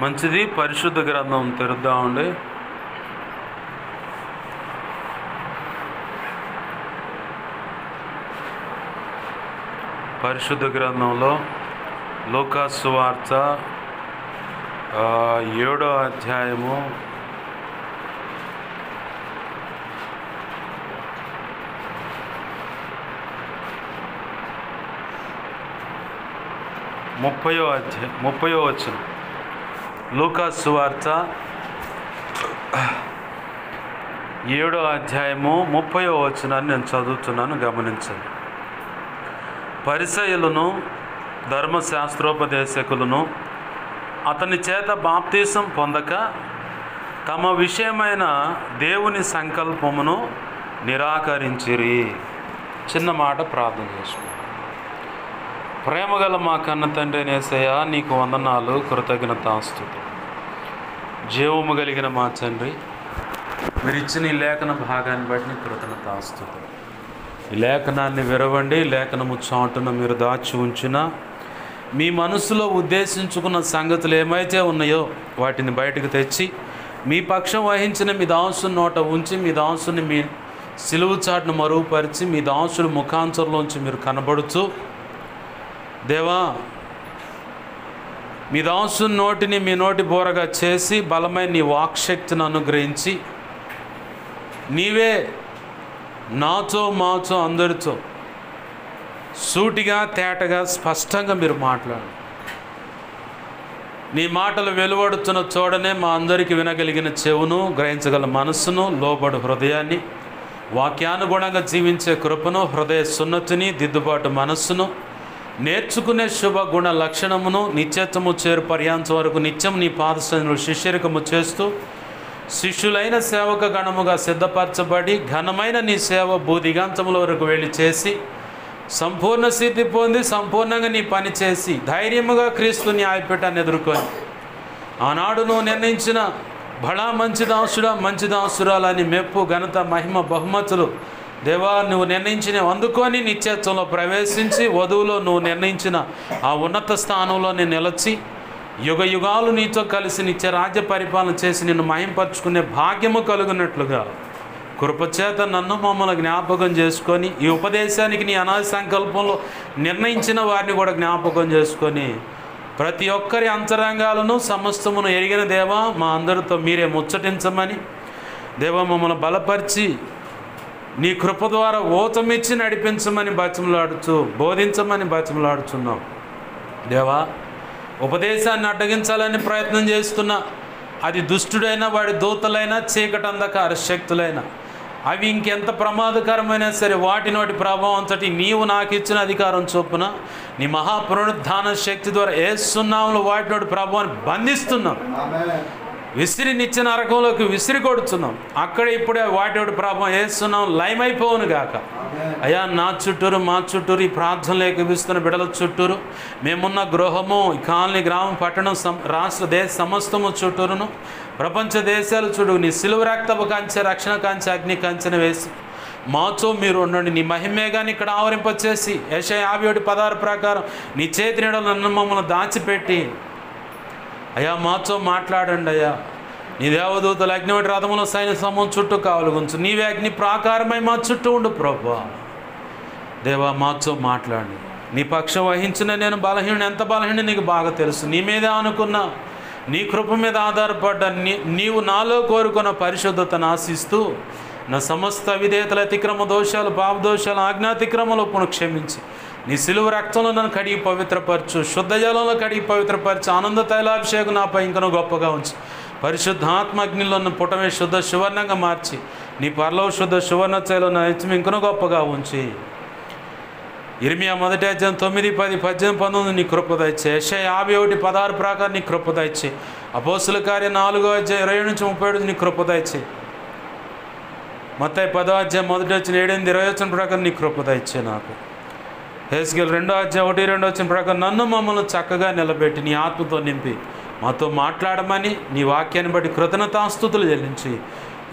మంచిది. పరిశుద్ధ గ్రంథం తెరుద్దామండి. పరిశుద్ధ గ్రంథంలో లూకాసు సువార్త 7వ అధ్యాయము 30వ వచనం. లూకాసు సువార్త 7వ అధ్యాయము 30వ వచనాన్ని నేను చదువుతున్నాను, గమనించండి. పరిసయ్యులను ధర్మశాస్త్రోపదేశకులను అతని చేత బాప్తీసం పొందక తమ విషయమైన దేవుని సంకల్పమును నిరాకరించిరి. చిన్న మాట ప్రార్థన చేసుకో. ప్రేమగల మా కన్న తండ్రి యేసయ్యా, నీకు వందనాలు, కృతజ్ఞతాస్తుతులు. జీవము కలిగిన మా తండ్రి, మీరు ఇచ్చిన ఈ లేఖన భాగాన్ని బట్టి నీకు కృతజ్ఞతాస్తుతులు. ఈ లేఖనాన్ని విరవండి. లేఖనము చాటున మీరు దాచి ఉంచిన మీ మనసులో ఉద్దేశించుకున్న సంగతులు ఏమైతే ఉన్నాయో వాటిని బయటకు తెచ్చి మీ పక్షం వహించిన మీ దాసుని నోట ఉంచి మీ దాసుని మీ సిలువు చాటును మరుగుపరిచి మీ దాసుడు ముఖాంతరంలోంచి మీరు కనబడుతూ, దేవా, మీ దాసుని నోటిని మీ నోటి బోరగా చేసి బలమైన నీ వాక్శక్తిని అనుగ్రహించి నీవే నాతో మాతో అందరితో సూటిగా తేటగా స్పష్టంగా మీరు మాట్లాడు. నీ మాటలు వెలువడుతున్న చూడనే మా అందరికీ వినగలిగిన చెవును, గ్రహించగల మనస్సును, లోబడు హృదయాన్ని, వాక్యానుగుణంగా జీవించే కృపను, హృదయ సున్నతిని, దిద్దుబాటు మనస్సును, నేర్చుకునే శుభ గుణ లక్షణమును, నిత్యత్వము చేరు పర్యాంతం వరకు నిత్యం నీ పాదసన్నిధిలో శిష్యరికము చేస్తూ శిష్యులైన సేవక గణముగా సిద్ధపరచబడి ఘనమైన నీ సేవ భూదిగాంతముల వరకు వెళ్ళి చేసి సంపూర్ణ సిద్ధి పొంది సంపూర్ణంగా నీ పని చేసి ధైర్యముగా క్రీస్తు న్యాయపీఠాన్ని ఎదుర్కొని ఆనాడు నువ్వు నిర్ణయించిన బడా మంచి దాసుడా, మంచి దాసురాలని మెప్పు, ఘనత, మహిమ, బహుమతులు దేవా నువ్వు నిర్ణయించిన అందుకొని నిత్యత్వంలో ప్రవేశించి వధువులో నువ్వు నిర్ణయించిన ఆ ఉన్నత స్థానంలో నేను నిలచి యుగ యుగాలు నీతో కలిసి నిత్య రాజ్య పరిపాలన చేసి నిన్ను మహింపరచుకునే భాగ్యము కలుగునట్లుగా కృపచేత నన్ను మమ్మల్ని జ్ఞాపకం చేసుకొని ఈ ఉపదేశానికి నీ అనాది సంకల్పంలో నిర్ణయించిన వారిని కూడా జ్ఞాపకం చేసుకొని ప్రతి ఒక్కరి అంతరంగాలను సమస్తమును ఎరిగిన దేవా మా అందరితో మీరే ముచ్చటించమని దేవా మమ్మల్ని బలపరిచి నీ కృప ద్వారా ఓతమిచ్చి నడిపించమని బతిమలాడుచు బోధించమని బతిమలాడుచున్నాం. దేవా, ఉపదేశాన్ని అడ్డగించాలని ప్రయత్నం చేస్తున్నా అది దుష్టుడైనా వాడి దూతలైనా చీకటి అంధకార శక్తులైనా అవి ఇంకెంత ప్రమాదకరమైనా సరే వాటి నోటి ప్రభావం అంతటి నీవు నాకు ఇచ్చిన అధికారం చొప్పున నీ మహాపునరుద్ధాన శక్తి ద్వారా యేసునామములో వాటి నోటి ప్రభావాన్ని బంధిస్తున్నాం. విసిరి నిచ్చిన నరకంలోకి విసిరి కొడుతున్నాం. అక్కడ ఇప్పుడే వాటి ప్రభావం యేసునామం లయమైపోవును గాక. అయ్యా, నా చుట్టూరు మా చుట్టూరు ఈ ప్రార్థనలు ఏకీపిస్తున్న బిడ్డల చుట్టూరు మేమున్న గృహము, ఈ కాలనీ, గ్రామం, పట్టణం, రాష్ట్ర దేశ సమస్తము చుట్టూరును ప్రపంచ దేశాల చుట్టూ నీ సిలువ రక్తపు కంచె, రక్షణ కంచె, అగ్ని కంచెను వేసి మాతో మీరు ఉండండి. నీ మహిమేగాని ఇక్కడ ఆవరింపచేసి యెషయా 51:16 ప్రకారం నీ చేతి నీడలో నన్ను మమ్మల్ని దాచిపెట్టి అయ్యా మాతో మాట్లాడండి. అయ్యా, నీ దేవదూతలు అగ్ని వంటి రథములో సైన్య సమూహం చుట్టూ కావలుగుంచు. నీవే అగ్ని ప్రాకారమై మా చుట్టూ ఉండు ప్రభువా. దేవా, మాతో మాట్లాడి నీ పక్షం వహించిన నేను బలహీనుడు, ఎంత బలహీనుడు నీకు బాగా తెలుసు. నీ మీదే అనుకున్నా, నీ కృప మీద ఆధారపడ్డ నీవు నాలో కోరుకున్న పరిశుద్ధతను ఆశిస్తూ నా సమస్త విధేయతల అతిక్రమ దోషాలు, పాప దోషాలు, ఆజ్ఞాతిక్రమలోపును క్షమించి నీ సిలువ రక్తంలో నన్ను కడిగి పవిత్రపరచు, శుద్ధ జలంలో కడిగి పవిత్రపరచు, ఆనంద తైలాభిషేకం నాపై ఇంకనూ గొప్పగా ఉంచి పరిశుద్ధాత్మ అగ్నిలో నన్ను పుటమే శుద్ధ సువర్ణంగా మార్చి నీ పరలోక శుద్ధ సువర్ణ తైలం నా హెచ్చు ఇంకనూ గొప్పగా ఉంచి ఇర్మియా 1వ అధ్యాయం 9, 10, 18, 19 నీ కృప దయచే. యెషయా 51:16 ప్రకారం నీ కృప దయచే. అపోస్తుల కార్యం 4వ అధ్యాయం 27-37 నీ కృప దయచే. మత్తయి 10వ అధ్యాయం 1 వచ్చిన 7-8-20 ప్రకారం నీ కృప దయచే నాకు. హెస్కేల్ 2వ అధ్యాయం 1-2 ప్రకారం నన్ను మమ్మల్ని చక్కగా నిలబెట్టి నీ ఆత్మతో నింపి మాతో మాట్లాడమని నీ వాక్యాన్ని బట్టి కృతజ్ఞతాస్తుతులు చెల్లించి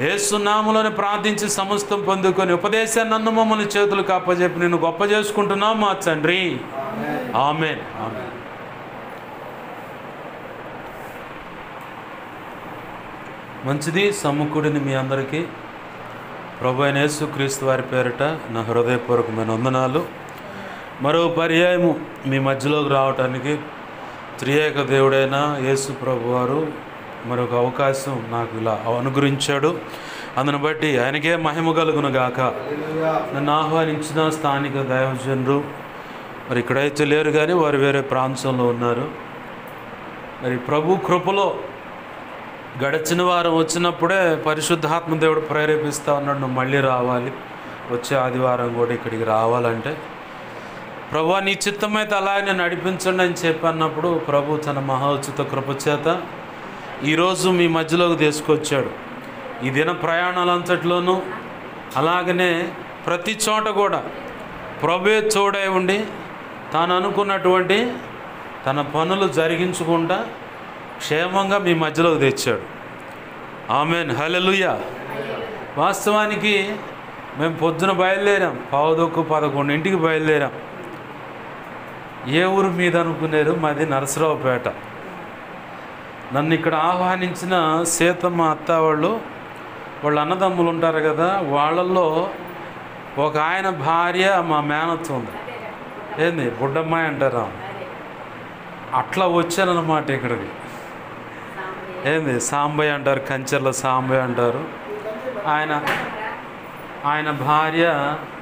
యేసునామములోనే ప్రార్థించి సమస్తం పొందుకొని ఉపదేశాన్ని నన్ను మమ్మల్ని చేతులకు అప్పజెప్పి నేను గొప్ప చేసుకుంటున్నాం మా తండ్రి. ఆమేన్. ఆమేన్. మంచిది. సమ్ముకుడిని మీ అందరికీ ప్రభు అయిన యేసుక్రీస్తు వారి పేరిట నా హృదయపూర్వకమైన వందనాలు. మరో పర్యాయము మీ మధ్యలోకి రావటానికి త్రియేక దేవుడైన యేసు ప్రభు వారు మరొక అవకాశం నాకు ఇలా అనుగ్రహించాడు. అందును బట్టి ఆయనకే మహిమ కలుగును గాక. నన్ను ఆహ్వానించిన స్థానిక దైవజనులు మరి ఇక్కడైతే లేరు, కానీ వారు వేరే ప్రాంతంలో ఉన్నారు. మరి ప్రభు కృపలో గడిచిన వారం వచ్చినప్పుడే పరిశుద్ధాత్మ దేవుడు ప్రేరేపిస్తూ ఉన్నాడు, నువ్వు మళ్ళీ రావాలి, వచ్చే ఆదివారం కూడా ఇక్కడికి రావాలంటే. ప్రభు నీ చిత్తమైతే అలాగే నడిపించండి అని చెప్పన్నప్పుడు ప్రభు తన మహోచిత కృపచేత ఈరోజు మీ మధ్యలోకి తీసుకొచ్చాడు. ఈ దిన ప్రయాణాలంతట్లోనూ అలాగనే ప్రతి చోట కూడా ప్రభువే తోడై ఉండి తాను అనుకున్నటువంటి తన పనులు జరిగించుకుంటా క్షేమంగా మీ మధ్యలోకి తెచ్చాడు. ఆమెన్, హల్లెలూయా. వాస్తవానికి మేము పొద్దున బయలుదేరాం, 10:11 బయలుదేరాం. ఏ ఊరు మీద అనుకునేరు? మాది నరసరావుపేట. నన్ను ఇక్కడ ఆహ్వానించిన సీతమ్మ అత్త వాళ్ళ అన్నదమ్ములు ఉంటారు కదా, వాళ్ళల్లో ఒక ఆయన భార్య మా మేనత్త ఉంది. ఏంది బుడ్డమ్మాయి అంటారా? అట్లా వచ్చానన్నమాట ఇక్కడికి. ఏంది సాంబయ్య అంటారు, కంచెర్ల సాంబయ్య అంటారు. ఆయన భార్య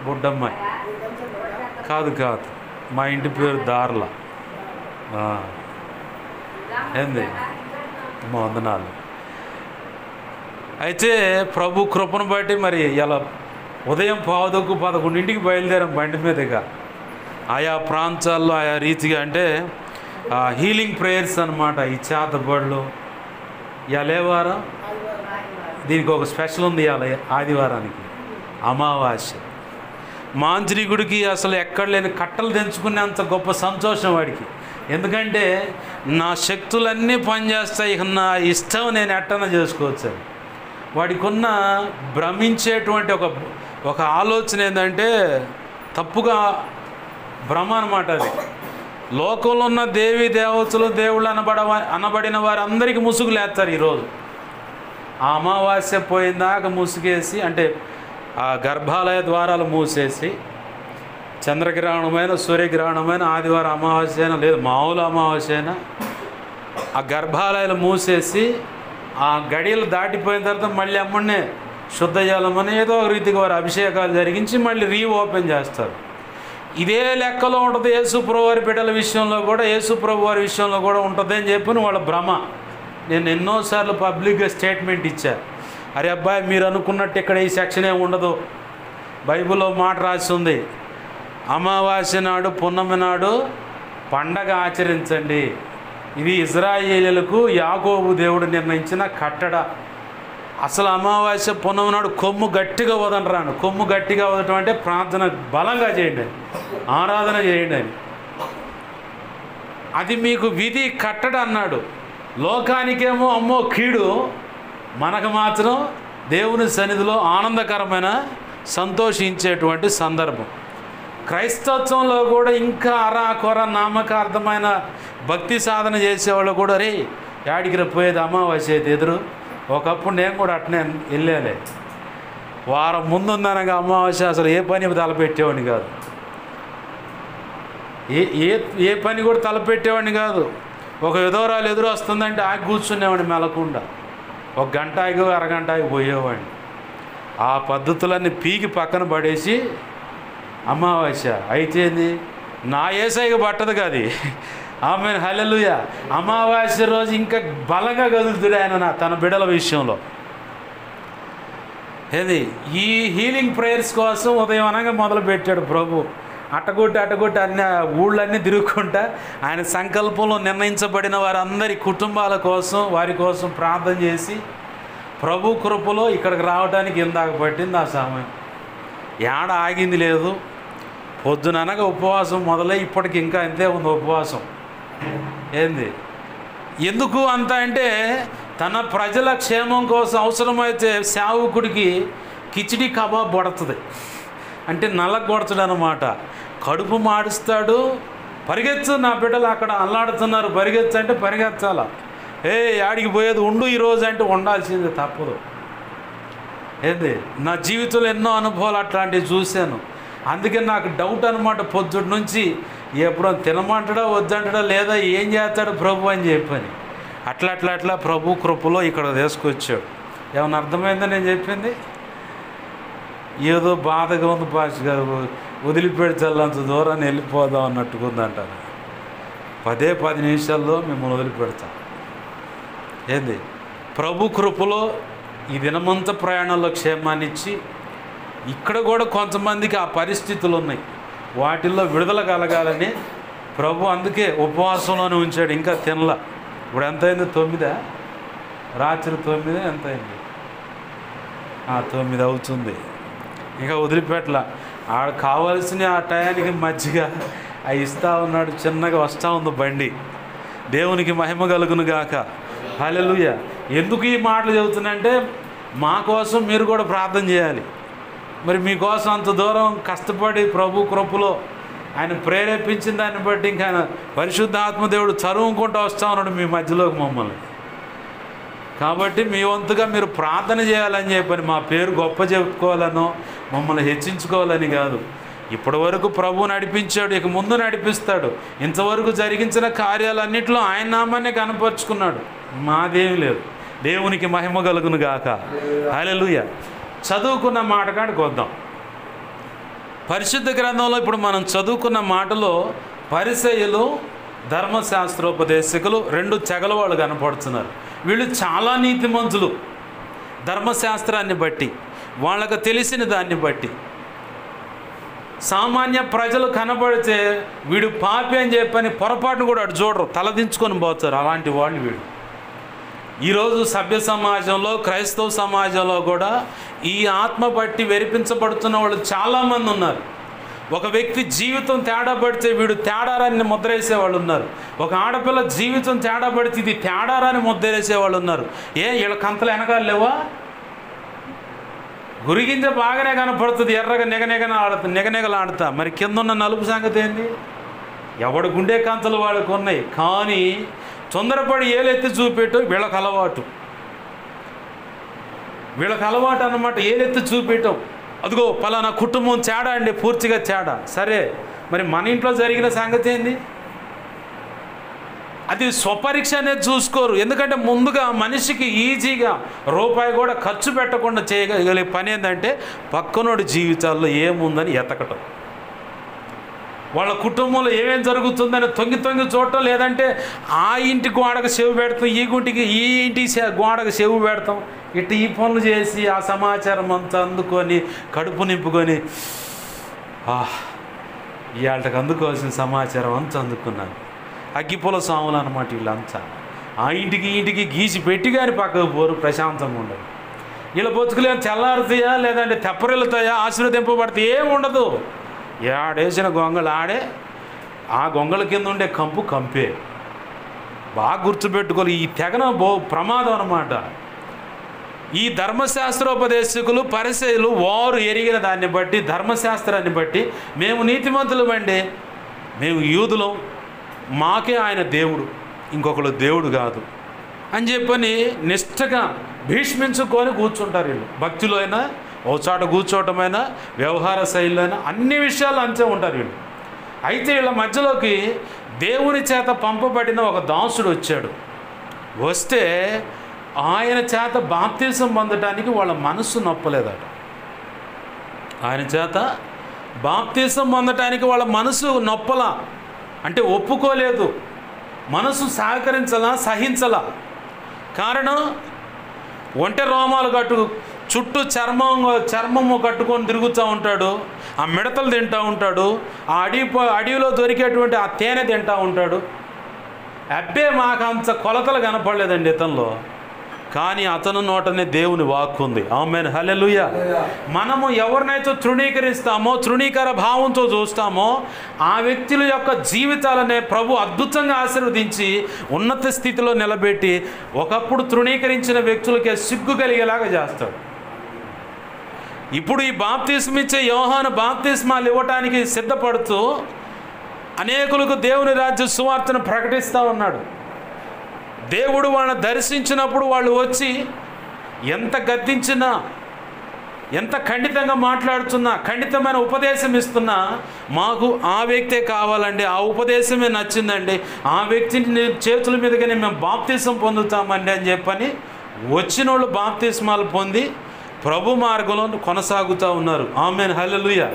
బుడ్డమ్మాయి. కాదు, మా ఇంటి పేరు దార్ల. ఏంది మా వందనాలు. అయితే ప్రభు కృపను బట్టి మరి ఇలా ఉదయం 10:11 బయలుదేరాం బండి మీదుగా. ఆయా ప్రాంతాల్లో ఆయా రీతిగా, అంటే హీలింగ్ ప్రేయర్స్ అన్నమాట. ఈ చేతబడులు ఇవాళ ఏ వారం? దీనికి ఒక స్పెషల్ ఉంది. ఇవాళ ఆదివారానికి అమావాస్య. మాంత్రికుడికి అసలు ఎక్కడ లేని కట్టలు తెంచుకునేంత గొప్ప సంతోషం వాడికి. ఎందుకంటే నా శక్తులన్నీ పనిచేస్తాయి, ఇక నా ఇష్టం నేను ఎట్టన చేసుకోవచ్చు. వాడికి ఉన్న భ్రమించేటువంటి ఒక ఆలోచన ఏంటంటే తప్పుగా భ్రమ అన్నమాట. అది లోకంలో ఉన్న దేవీ దేవతలు దేవుళ్ళు అనబడిన వారందరికీ ముసుగులేస్తారు. ఈరోజు ఆ అమావాస్య పోయిందాక ముసుగేసి, అంటే ఆ గర్భాలయ ద్వారాలు మూసేసి, చంద్రగ్రహణమైన సూర్యగ్రహణమైన ఆదివారం అమావాస్య అయినా లేదు మామూలు అమావాస్య అయినా ఆ గర్భాలయాలు మూసేసి ఆ గడియలు దాటిపోయిన తర్వాత మళ్ళీ అమ్మనే శుద్ధ జలమని ఏదో ఒక రీతిగా వారు అభిషేకాలు జరిగించి మళ్ళీ రీఓపెన్ చేస్తారు. ఇదే లెక్కలో ఉంటుంది యేసుప్రభు వారి బిడ్డల విషయంలో కూడా, యేసుప్రభు వారి విషయంలో కూడా ఉంటుంది అని చెప్పి వాళ్ళ భ్రమ. నేను ఎన్నోసార్లు పబ్లిక్గా స్టేట్మెంట్ ఇచ్చా, అరే అబ్బాయి మీరు అనుకున్నట్టు ఇక్కడ ఈ సెక్షన్ ఏమి ఉండదు. బైబిల్లో మాట రాసి ఉంది, అమావాస్య నాడు పున్నమి నాడు పండగ ఆచరించండి. ఇది ఇజ్రాయేలీలకు యాకోబు దేవుడు నిర్ణయించిన కట్టడ. అసలు అమావాస్య పున్నమి నాడు కొమ్ము గట్టిగా వదనరాను. కొమ్ము గట్టిగా వదటం అంటే ప్రార్థన బలంగా చేయండి, ఆరాధన చేయండి అని. అది మీకు విధి కట్టడ అన్నాడు. లోకానికేమో అమ్మో కీడు, మనకు మాత్రం దేవుని సన్నిధిలో ఆనందకరమైన సంతోషించేటువంటి సందర్భం. క్రైస్తత్వంలో కూడా ఇంకా అరాకొర నామకార్థమైన భక్తి సాధన చేసేవాళ్ళు కూడా, రే యాడికి పోయేది అమావాస్య అయితే ఎదురు. ఒకప్పుడు నేను కూడా అట్నే వెళ్ళాలి. వారం ముందు ఉందనగా అమావాస్య అసలు ఏ పని తలపెట్టేవాడిని కాదు, ఏ పని కూడా తలపెట్టేవాడిని కాదు. ఒక విధవరాలు ఎదురు వస్తుందంటే ఆగి కూర్చునేవాడిని మెలకుండా. ఒక గంట ఆగి అరగంట ఆగి పోయేవాడిని. ఆ పద్ధతులన్నీ పీకి పక్కన పడేసి అమావాస్య అయితేంది నా ఏసైగా పట్టదు కాదు. ఆమెన్, హల్లెలూయా. అమావాస్య రోజు ఇంకా బలంగా కదులుతుడు ఆయన తన బిడ్డల విషయంలో. ఏది ఈ హీలింగ్ ప్రేయర్స్ కోసం ఉదయం అనగా మొదలుపెట్టాడు ప్రభు. అట్టగొట్టి అన్ని ఊళ్ళన్నీ తిరుగుకుంటా ఆయన సంకల్పంలో నిర్ణయించబడిన వారందరి కుటుంబాల కోసం, వారి కోసం ప్రార్థన చేసి ప్రభు కృపలో ఇక్కడికి రావడానికి ఇందాక పట్టింది ఆ సమయం. ఏడ ఆగింది లేదు. పొద్దుననగా ఉపవాసం మొదలై ఇప్పటికి ఇంకా అంతే ఉంది ఉపవాసం. ఏంది ఎందుకు అంత అంటే తన ప్రజల క్షేమం కోసం అవసరమైతే సేవకుడికి కిచిడి కబాబ్ పడుతుంది, అంటే నల్లగొడతాడు అన్నమాట. కడుపు మాడుస్తాడు. పరిగెత్తు, నా బిడ్డలు అక్కడ అల్లాడుతున్నారు, పరిగెత్తు అంటే పరిగెత్తాల. ఆడికి పోయేది ఉండు ఈరోజు అంటే ఉండాల్సింది తప్పదు. ఏంది, నా జీవితంలో ఎన్నో అనుభవాలు అట్లాంటివి చూశాను. అందుకే నాకు డౌట్ అనమాట పొద్దుటి నుంచి, ఎప్పుడో తినమంటాడా వద్దంటాడా లేదా ఏం చేస్తాడు ప్రభు అని చెప్పని. అట్లా ప్రభు కృపలో ఇక్కడ తీసుకొచ్చాడు. ఏమన్నా అర్థమైందా నేను చెప్పింది? ఏదో బాధగా ఉంది పాస్ గారు, వదిలిపెడతాళ్ళంత దూరాన్ని వెళ్ళిపోదాం అన్నట్టుకుందంటారు. 10 నిమిషాల్లో మిమ్మల్ని వదిలిపెడతాం. ఏంది, ప్రభు కృపలో ఈ దినమంతా ప్రయాణంలో క్షేమాన్ని ఇచ్చి, ఇక్కడ కూడా కొంతమందికి ఆ పరిస్థితులు ఉన్నాయి, వాటిల్లో విడుదల కలగాలని ప్రభు అందుకే ఉపవాసంలోనే ఉంచాడు. ఇంకా తినలా. ఇప్పుడు ఎంత అయింది? 9 రాత్రి 9 ఎంత అయింది? 9 అవుతుంది. ఇంకా వదిలిపెట్టలా. ఆడ కావాల్సిన ఆ టయానికి మజ్జిగ అవి ఇస్తూ ఉన్నాడు. చిన్నగా వస్తూ ఉంది బండి. దేవునికి మహిమ కలుగును గాక. హల్లెలూయా. ఎందుకు ఈ మాటలు చెబుతున్నానంటే, మా కోసం మీరు కూడా ప్రార్థన చేయాలి. మరి మీకోసం అంత దూరం కష్టపడి ప్రభు కృపలో ఆయన ప్రేరేపించిన దాన్ని బట్టి ఇంకా ఆయన పరిశుద్ధాత్మదేవుడు చదువుకుంటూ వస్తూ ఉన్నాడు మీ మధ్యలోకి మమ్మల్ని. కాబట్టి మీ వంతుగా మీరు ప్రార్థన చేయాలని చెప్పని, మా పేరు గొప్ప చెప్పుకోవాలనో మమ్మల్ని హెచ్చించుకోవాలని కాదు. ఇప్పటి వరకు ప్రభు నడిపించాడు, ఇక ముందు నడిపిస్తాడు. ఇంతవరకు జరిగించిన కార్యాలన్నింటిలో ఆయన నామాన్ని కనపరుచుకున్నాడు. మాదేమీ లేదు. దేవునికి మహిమ కలుగును గాక. హల్లెలూయా. చదువుకున్న మాట కాడికి వద్దాం. పరిశుద్ధ గ్రంథంలో ఇప్పుడు మనం చదువుకున్న మాటలో పరిసయ్యులు, ధర్మశాస్త్రోపదేశకులు 2 తెగలవాళ్ళు కనపడుతున్నారు. వీళ్ళు చాలా నీతిమంతులు. ధర్మశాస్త్రాన్ని బట్టి, వాళ్ళకు తెలిసిన దాన్ని బట్టి. సామాన్య ప్రజలు కనబడితే వీడు పాపి అని చెప్పని పొరపాటును కూడా అటు చూడరు, తలదించుకొని పోతారు. అలాంటి వాళ్ళు వీడు. ఈరోజు సభ్య సమాజంలో, క్రైస్తవ సమాజంలో కూడా ఈ ఆత్మ బట్టి వెరిపించబడుతున్న వాళ్ళు చాలామంది ఉన్నారు. ఒక వ్యక్తి జీవితం తేడా పడితే వీడు తేడారాన్ని ముద్రేసే వాళ్ళు ఉన్నారు. ఒక ఆడపిల్ల జీవితం తేడా పడితే ఇది తేడారాన్ని ముద్రేసే వాళ్ళు ఉన్నారు. వీళ్ళ కంతలు వెనకాల లేవా? గురిగింజ బాగానే కనపడుతుంది, ఎర్రగా నిగనిగలాడుతా. మరి కింద ఉన్న నలుపు సంగతి ఏంది? ఎవడు గుండె కంతలు వాళ్ళకు ఉన్నాయి. కానీ తొందరపడి ఏలెత్తి చూపెట్టు వీళ్ళకి అలవాటు అన్నమాట. ఏలెత్తి చూపెట్టం. అదిగో పలానా కుటుంబం తేడా అండి, పూర్తిగా తేడా. సరే, మరి మన ఇంట్లో జరిగిన సంగతి ఏంది? అది స్వపరీక్ష అనేది చూసుకోరు. ఎందుకంటే ముందుగా మనిషికి ఈజీగా రూపాయి కూడా ఖర్చు పెట్టకుండా చేయగలిగే పని ఏంటంటే పక్కనోడి జీవితాల్లో ఏముందని ఎతకటం, వాళ్ళ కుటుంబంలో ఏమేం జరుగుతుందని తొంగి చూడటం. లేదంటే ఆ ఇంటి గోడకు చెవు పెడతాం, ఈ ఇంటి గోడకు చెవు పెడతాం. ఇటు ఈ పనులు చేసి ఆ సమాచారం అంతా అందుకొని కడుపు నింపుకొని, ఇవాళకి అందుకోవాల్సిన సమాచారం అంతా అందుకున్నాను. అగ్గిపొల సాములు అన్నమాట వీళ్ళంతా. ఆ ఇంటికి గీసి పెట్టి కానీ పక్కకు పోరు, ప్రశాంతంగా ఉండదు. వీళ్ళ బతుకులేం తెల్లారుతాయా లేదంటే తెప్పరిల్లుతాయా, ఆశీర్వదింపబడితే ఏముండదు. ఏడేసిన గొంగళి ఆడే, ఆ గొంగళ కింద ఉండే కంపే. బాగా గుర్తుపెట్టుకోవాలి. ఈ తెగన ప్రమాదం అన్నమాట. ఈ ధర్మశాస్త్రోపదేశకులు, పరిసయ్యులు వారు ఎరిగిన దాన్ని బట్టి, ధర్మశాస్త్రాన్ని బట్టి మేము నీతిమంతులమండి, మేము యూదులం, మాకే ఆయన దేవుడు, ఇంకొకరు దేవుడు కాదు అని చెప్పని నిష్ఠగా భీష్మించుకొని కూర్చుంటారు వీళ్ళు. భక్తిలో అయినా, ఓ చోట కూర్చోవటమైనా, వ్యవహార శైలిలో అయినా, అన్ని విషయాలు అంతే ఉంటారు వీళ్ళు. అయితే వీళ్ళ మధ్యలోకి దేవుని చేత పంపబడిన ఒక దాసుడు వచ్చాడు. వస్తే ఆయన చేత బాప్తిసం పొందడానికి వాళ్ళ మనస్సు నొప్పలేదట. ఆయన చేత బాప్తిసం పొందటానికి వాళ్ళ మనసు నొప్పలా, అంటే ఒప్పుకోలేదు. మనసు సహకరించలా, సహించలా. కారణం, ఒంటె రోమాలు చుట్టూ చర్మము కట్టుకొని తిరుగుతూ ఉంటాడు, ఆ మిడతలు తింటూ ఉంటాడు, ఆ అడవిలో దొరికేటువంటి ఆ తేనె తింటూ ఉంటాడు. అబ్బే మాకు అంత కొలతలు కనపడలేదండి ఇతనిలో. కానీ అతను నోటనే దేవుని వాక్కు ఉంది. ఆమేన్, హల్లెలూయా. మనము ఎవరినైతే తృణీకరిస్తామో, తృణీకర భావంతో చూస్తామో, ఆ వ్యక్తుల యొక్క జీవితాలనే ప్రభు అద్భుతంగా ఆశీర్వదించి ఉన్నత స్థితిలో నిలబెట్టి ఒకప్పుడు తృణీకరించిన వ్యక్తులకే సిగ్గు కలిగేలాగా చేస్తాడు. ఇప్పుడు ఈ బాప్తిస్మ ఇచ్చే యోహాను బాప్తిస్మాలు ఇవ్వటానికి సిద్ధపడుతూ అనేకులకు దేవుని రాజ్య సువార్తను ప్రకటిస్తూ ఉన్నాడు. దేవుడు వాళ్ళని దర్శించినప్పుడు వాళ్ళు వచ్చి ఎంత గద్దించినా, ఎంత ఖండితంగా మాట్లాడుతున్నా, ఖండితమైన ఉపదేశం ఇస్తున్నా, మాకు ఆ వ్యక్తే కావాలండి, ఆ ఉపదేశమే నచ్చిందండి, ఆ వ్యక్తిని చేతుల మీదుగానే మేము బాప్తిసం పొందుతామండి అని చెప్పని వచ్చిన వాళ్ళు బాప్తిస్మాలు పొంది ప్రభు మార్గంలో కొనసాగుతూ ఉన్నారు. ఆమేన్, హల్లెలూయా.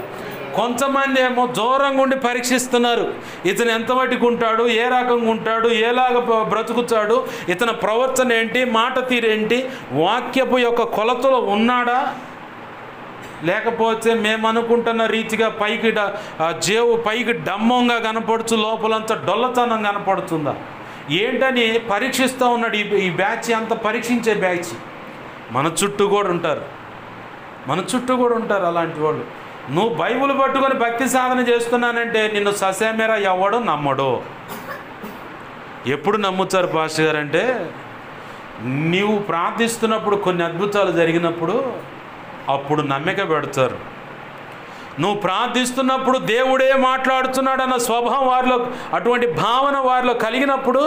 కొంతమంది ఏమో దూరంగా ఉండి పరీక్షిస్తున్నారు. ఇతను ఎంత మటుకు ఉంటాడు, ఏ రకంగా ఉంటాడు, ఏలాగ బ్రతుకుతాడు, ఇతని ప్రవర్తన ఏంటి, మాట తీరేంటి, వాక్యపు యొక్క కొలతలో ఉన్నాడా, లేకపోతే మేము అనుకుంటున్న రీతిగా పైకి జేవు పైకి డమ్మంగా కనపడుచు లోపలంతా డొల్లతనం కనపడుతుందా ఏంటని పరీక్షిస్తూ ఉన్నాడు. ఈ బ్యాచ్ అంత పరీక్షించే బ్యాచ్. మన చుట్టూ కూడా ఉంటారు, మన చుట్టూ కూడా ఉంటారు అలాంటి వాళ్ళు. నువ్వు బైబిల్ పట్టుకొని భక్తి సాధన చేస్తున్నానంటే నిన్ను ససేమేరా ఎవడో నమ్మడు. ఎప్పుడు నమ్ముతారు పాస్టర్ గారు అంటే, నీవు ప్రార్థిస్తున్నప్పుడు కొన్ని అద్భుతాలు జరిగినప్పుడు అప్పుడు నమ్మిక పెడతారు. నువ్వు ప్రార్థిస్తున్నప్పుడు దేవుడే మాట్లాడుతున్నాడు అన్న స్వభావం వారిలో, అటువంటి భావన వారిలో కలిగినప్పుడు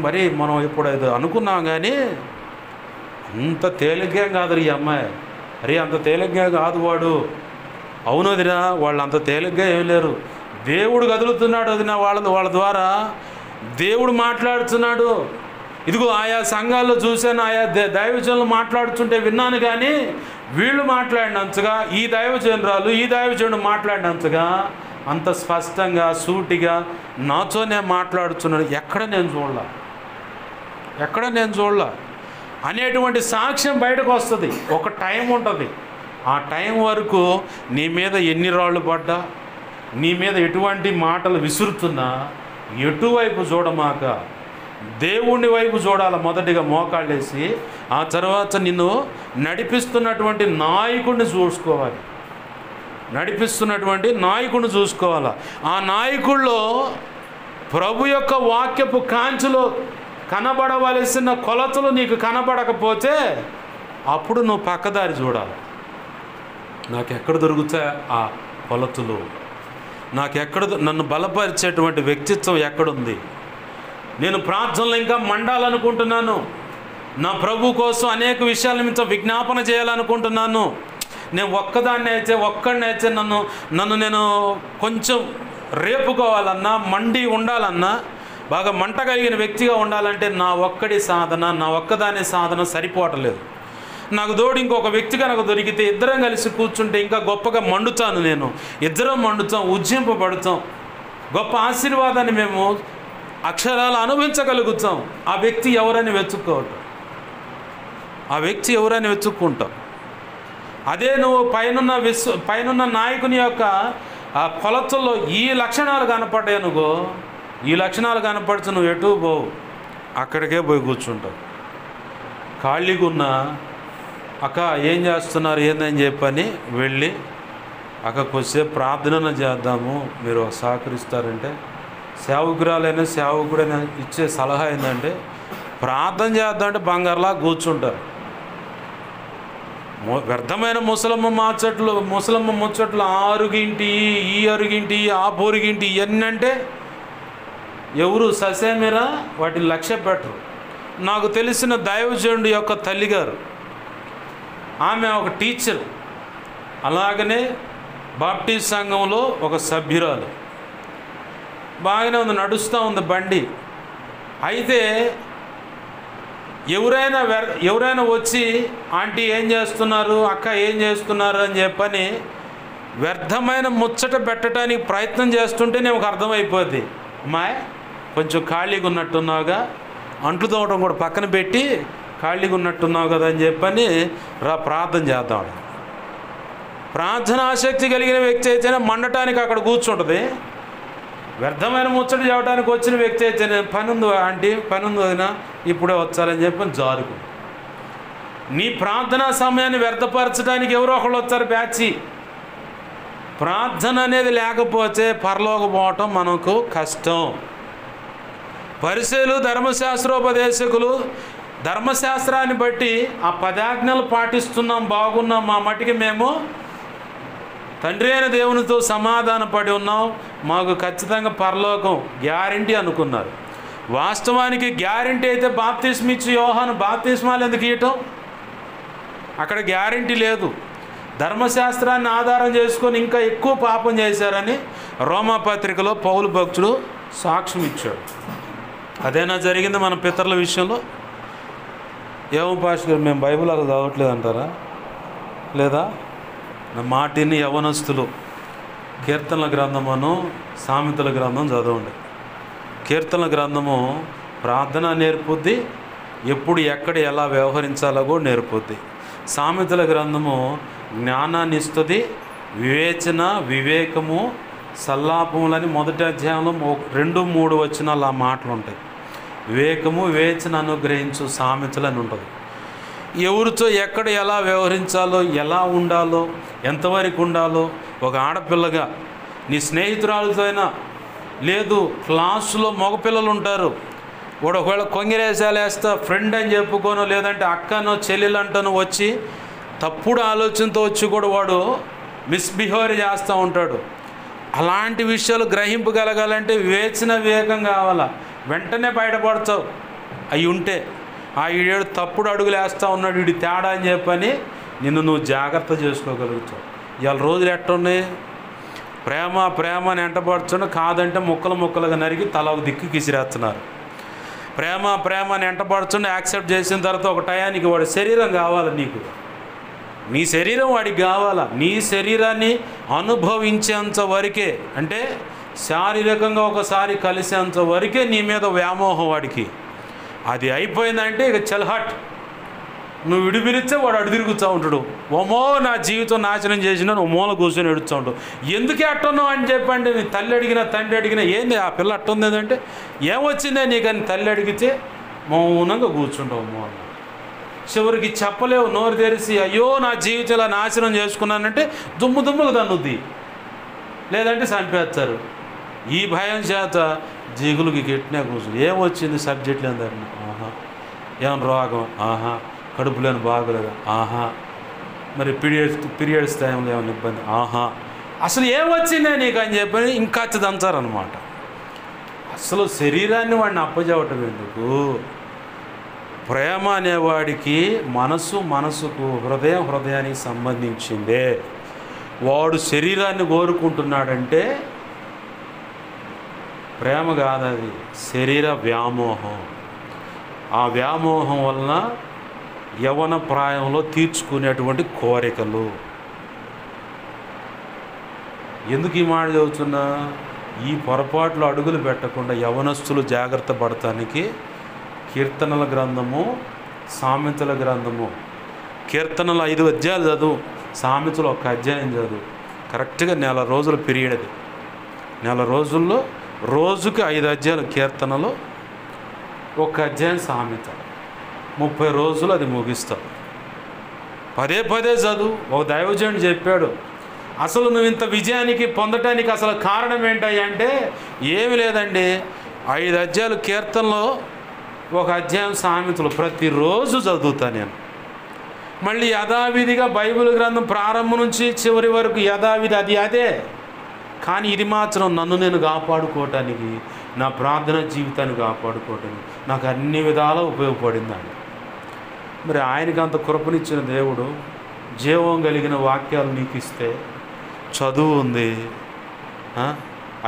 మరి మనం ఇప్పుడు అది అనుకున్నాం కానీ అంత తేలిగ్గా కాదు ఈ అమ్మాయి, అరే అంత తేలిగ్గా కాదు వాడు, అవునదిరా వాళ్ళు అంత తేలిగ్గా ఏం లేరు, దేవుడు కదులుతున్నాడు అది వాళ్ళ ద్వారా దేవుడు మాట్లాడుతున్నాడు. ఇదిగో ఆయా సంఘాల్లో చూశాను, ఆయా దైవజనులు మాట్లాడుతుంటే విన్నాను, కానీ వీళ్ళు మాట్లాడినంతగా, ఈ దైవజనురాలు ఈ దైవజనుడు మాట్లాడినంతగా అంత స్పష్టంగా సూటిగా నాతోనే మాట్లాడుతున్నాడు ఎక్కడ నేను చూడలా అనేటువంటి సాక్ష్యం బయటకు వస్తుంది. ఒక టైం ఉంటుంది, ఆ టైం వరకు నీ మీద ఎన్ని రాళ్ళు పడ్డా, నీ మీద ఎటువంటి మాటలు విసురుతున్నా ఎటువైపు చూడమాక దేవుని వైపు చూడాలి. మొదటిగా మోకాళ్ళేసి ఆ తర్వాత నిన్ను నడిపిస్తున్నటువంటి నాయకుడిని చూసుకోవాలి. ఆ నాయకుల్లో ప్రభు యొక్క వాక్యపు కాంచులో కనబడవలసిన కొలతలు నీకు కనబడకపోతే అప్పుడు నువ్వు పక్కదారి చూడాలి. నాకెక్కడ దొరుకుతాయి ఆ కొలతలు, నన్ను బలపరిచేటువంటి వ్యక్తిత్వం ఎక్కడుంది, నేను ప్రార్థనలో ఇంకా మండాలనుకుంటున్నాను, నా ప్రభు కోసం అనేక విషయాల నిమిత్తం విజ్ఞాపన చేయాలనుకుంటున్నాను, నేను ఒక్కడినైతే నన్ను నేను కొంచెం రేపుకోవాలన్నా, మండి ఉండాలన్నా, బాగా మంట కలిగిన వ్యక్తిగా ఉండాలంటే నా ఒక్కదాని సాధన సరిపోవట్లేదు. నాకు తోడు ఇంకొక వ్యక్తి కనుక దొరికితే ఇద్దరం కలిసి కూర్చుంటే ఇంకా గొప్పగా మండుతాను, ఇద్దరం మండుతాం, ఉజ్జింపబడుతాం, గొప్ప ఆశీర్వాదాన్ని మేము అక్షరాలు అనుభవించగలుగుతాం. ఆ వ్యక్తి ఎవరని వెతుక్కుంటాం. అదే నువ్వు పైనున్న నాయకుని యొక్క ఆ కొలతల్లో ఈ లక్షణాలు కనపడ్డాయనుకో, ఈ లక్షణాలు కనపడుతూ నువ్వు ఎటు పోవు, అక్కడికే పోయి కూర్చుంటావు. ఖాళీగా ఉన్న అక్క ఏం చేస్తున్నారు ఏందని చెప్పని వెళ్ళి అక్కడికి వస్తే ప్రార్థన చేద్దాము, మీరు సహకరిస్తారంటే, సేవకురాలైనా సేవకుడైనా ఇచ్చే సలహా ఏంటంటే ప్రార్థన చేద్దామంటే బంగారులా కూర్చుంటారు. వ్యర్థమైన ముసలమ్మ ముచ్చట్లు ఆరుగింటి, ఈ అరుగింటి, ఆ పొరుగింటి ఇవన్నీ అంటే ఎవరు ససేమిరా వాటిని లక్ష్య పెట్టరు. నాకు తెలిసిన దైవజనుడి యొక్క తల్లిగారు, ఆమె ఒక టీచర్, అలాగనే బాప్టిస్ట్ సంఘంలో ఒక సభ్యురాలు, బాగానే ఉంది, నడుస్తూ ఉంది బండి. అయితే ఎవరైనా వచ్చి ఆంటీ ఏం చేస్తున్నారు, అక్క ఏం చేస్తున్నారు అని చెప్పని వ్యర్థమైన ముచ్చట పెట్టడానికి ప్రయత్నం చేస్తుంటే నాకు అర్థమైపోద్ది, అమ్మాయి కొంచెం ఖాళీగా ఉన్నట్టున్నావుగా, అంట్లు తోవడం కూడా పక్కన పెట్టి ఖాళీగా ఉన్నట్టున్నావు కదా అని చెప్పని ప్రార్థన చేద్దాం. ప్రార్థన ఆసక్తి కలిగిన వ్యక్తి అయితేనే మండటానికి అక్కడ కూర్చుంటుంది. వ్యర్థమైన ముచ్చట చేయడానికి వచ్చిన వ్యక్తి అయితేనే పని ఉంది ఆంటీ, పని ఉంది వదినా, ఇప్పుడే వచ్చారని చెప్పని జారుకు. నీ ప్రార్థనా సమయాన్ని వ్యర్థపరచడానికి ఎవరో ఒకళ్ళు వచ్చారు బ్యాచి. ప్రార్థన అనేది లేకపోతే పరలోక పోవటం మనకు కష్టం. పరిసయ్యులు ధర్మశాస్త్రోపదేశకులు ధర్మశాస్త్రాన్ని బట్టి ఆ 10 ఆజ్ఞలు పాటిస్తున్నాం, బాగున్నాం, మా మటికి మేము తండ్రి అయిన దేవునితో సమాధాన పడి ఉన్నాం, మాకు ఖచ్చితంగా పరలోకం గ్యారంటీ అనుకున్నారు. వాస్తవానికి గ్యారెంటీ అయితే బాప్తిస్మ ఇచ్చి యోహాను బాప్తిస్మాలు ఎందుకు ఇవ్వటం? అక్కడ గ్యారెంటీ లేదు. ధర్మశాస్త్రాన్ని ఆధారం చేసుకొని ఇంకా ఎక్కువ పాపం చేశారని రోమాపత్రికలో పౌలు భక్తుడు సాక్ష్యం ఇచ్చాడు. అదేనా జరిగింది మన పితరుల విషయంలో? ఏమో పాస్టర్ గారు మేము బైబిల్ అలా చదవట్లేదు అంటారా? లేదా నా మాటిని యవనస్తులు కీర్తనల గ్రంథమును సామెతల గ్రంథం చదవండి. కీర్తనల గ్రంథము ప్రార్థన నేర్పుద్ది, ఎప్పుడు ఎక్కడ ఎలా వ్యవహరించాలో కూడా నేర్పుద్ది. సామెతల గ్రంథము జ్ఞానాన్ని ఇస్తుంది, వివేచన, వివేకము, సల్లాపములని మొదటి అధ్యాయంలో 2-3 వచనాలు ఆ మాటలు ఉంటాయి. వివేకము, వివేచన అనుగ్రహించు సామెతలు అని ఉంటుంది. ఎవరితో ఎక్కడ ఎలా వ్యవహరించాలో, ఎలా ఉండాలో, ఎంతవరకు ఉండాలో, ఒక ఆడపిల్లగా నీ స్నేహితురాలతో అయినా, లేదు క్లాసులో మగపిల్లలు ఉంటారు, వాడు ఒకవేళ కొంగిరేసాలు వేస్తా ఫ్రెండ్ అని చెప్పుకోనో, లేదంటే అక్కనో చెల్లెలంటనో వచ్చి తప్పుడు ఆలోచనతో వచ్చి కూడా వాడు మిస్బిహేవ్ చేస్తూ ఉంటాడు. అలాంటి విషయాలు గ్రహింపగలగాలంటే వివేచన, వివేకం కావాలా. వెంటనే బయటపడతావు అవి ఉంటే. ఆ ఈడేడు తప్పుడు అడుగులు వేస్తూ ఉన్నాడు, వీడి తేడా అని చెప్పని నిన్ను నువ్వు జాగ్రత్త చేసుకోగలుగుతావు. ఇవాళ రోజులు ఎట్టున్నాయి? ప్రేమ ప్రేమ అని ఎంటపడుతున్నా, కాదంటే ముక్కలు ముక్కలుగా నరికి తల ఒక దిక్కు కిసిరేస్తున్నారు. ప్రేమ ప్రేమ అని ఎంటపడుతున్నా, యాక్సెప్ట్ చేసిన తర్వాత ఒక టయానికి వాడి శరీరం కావాలి నీకు, నీ శరీరం వాడికి కావాలా. నీ శరీరాన్ని అనుభవించేంత వరకే, అంటే శారీరకంగా ఒకసారి కలిసేంత వరకే నీ మీద వ్యామోహం వాడికి. అది అయిపోయిందంటే ఇక చల్హట్, నువ్వు విడిపిరిస్తే వాడు అడు తిరుగుతూ ఉంటాడు. ఓమో నా జీవితం నాశనం చేసిన ఓ మూల కూర్చొని ఎడుతూ ఉంటావు. ఎందుకే అట్టున్నావు అని చెప్పండి. నీ తల్లి అడిగినా తండ్రి అడిగినా ఏంది ఆ పిల్ల అట్టుంది అంటే ఏమొచ్చిందే నీకని తల్లి అడిగితే మౌనంగా కూర్చుంటావు మూల. చివరికి చెప్పలేవు, నోరు తెరిచి అయ్యో నా జీవితం ఇలా నాశనం చేసుకున్నానంటే దుమ్ముగా తన్నుద్ది, లేదంటే చంపేస్తారు. ఈ భయం చేత జిగులుకి గట్టినా కూర్చుని ఏమొచ్చింది సబ్జెక్ట్ లేదని, ఆహా ఏమన్నా రోగం, ఆహా కడుపు లేని బాగలేదు, ఆహా మరి పీరియడ్స్ టైంలో ఏమైనా ఇబ్బంది, ఆహా అసలు ఏమొచ్చిందే నీకు అని చెప్పని ఇంకా దంచారనమాట. అసలు శరీరాన్ని వాడిని అప్పచెప్పటం ఎందుకు? ప్రేమ అనేవాడికి మనసుకు హృదయానికి సంబంధించిందే. వాడు శరీరాన్ని కోరుకుంటున్నాడంటే ప్రేమ కాదది, శరీర వ్యామోహం. ఆ వ్యామోహం వలన యవ్వన ప్రాయంలో తీర్చుకునేటువంటి కోరికలు. ఎందుకు ఈ మాట చదువుతున్నా? ఈ పొరపాట్లు అడుగులు పెట్టకుండా యవనస్తులు జాగ్రత్త పడటానికి కీర్తనల గ్రంథము, సామెతల గ్రంథము. కీర్తనలు 5 అధ్యాయాలు చదువు, సామెతలు 1 అధ్యాయం చదువు. కరెక్ట్గా 4 రోజుల పీరియడ్ అది. 4 రోజుల్లో రోజుకి 5 అధ్యాయాలు కీర్తనలు, 1 అధ్యాయం సామెత. 30 రోజులు అది ముగిస్తావు. పదే చదువు. ఒక దైవజనుడు చెప్పాడు, అసలు నువ్వు ఇంత విజయానికి పొందటానికి అసలు కారణం ఏంటయ్యా అంటే ఏమి లేదండి, 5 అధ్యాయాలు కీర్తనలో, 1 అధ్యాయం సామెతలు ప్రతిరోజు చదువుతా నేను. మళ్ళీ యథావిధిగా బైబిల్ గ్రంథం ప్రారంభం నుంచి చివరి వరకు యథావిధి అదే. కానీ ఇది మాత్రం నన్ను నేను కాపాడుకోవటానికి, నా ప్రార్థన జీవితాన్ని కాపాడుకోవటానికి నాకు అన్ని విధాలా ఉపయోగపడిందండి. మరి ఆయనకి అంత కృపనిచ్చిన దేవుడు జీవం కలిగిన వాక్యాలు నీకు ఇస్తే, చదువు ఉంది,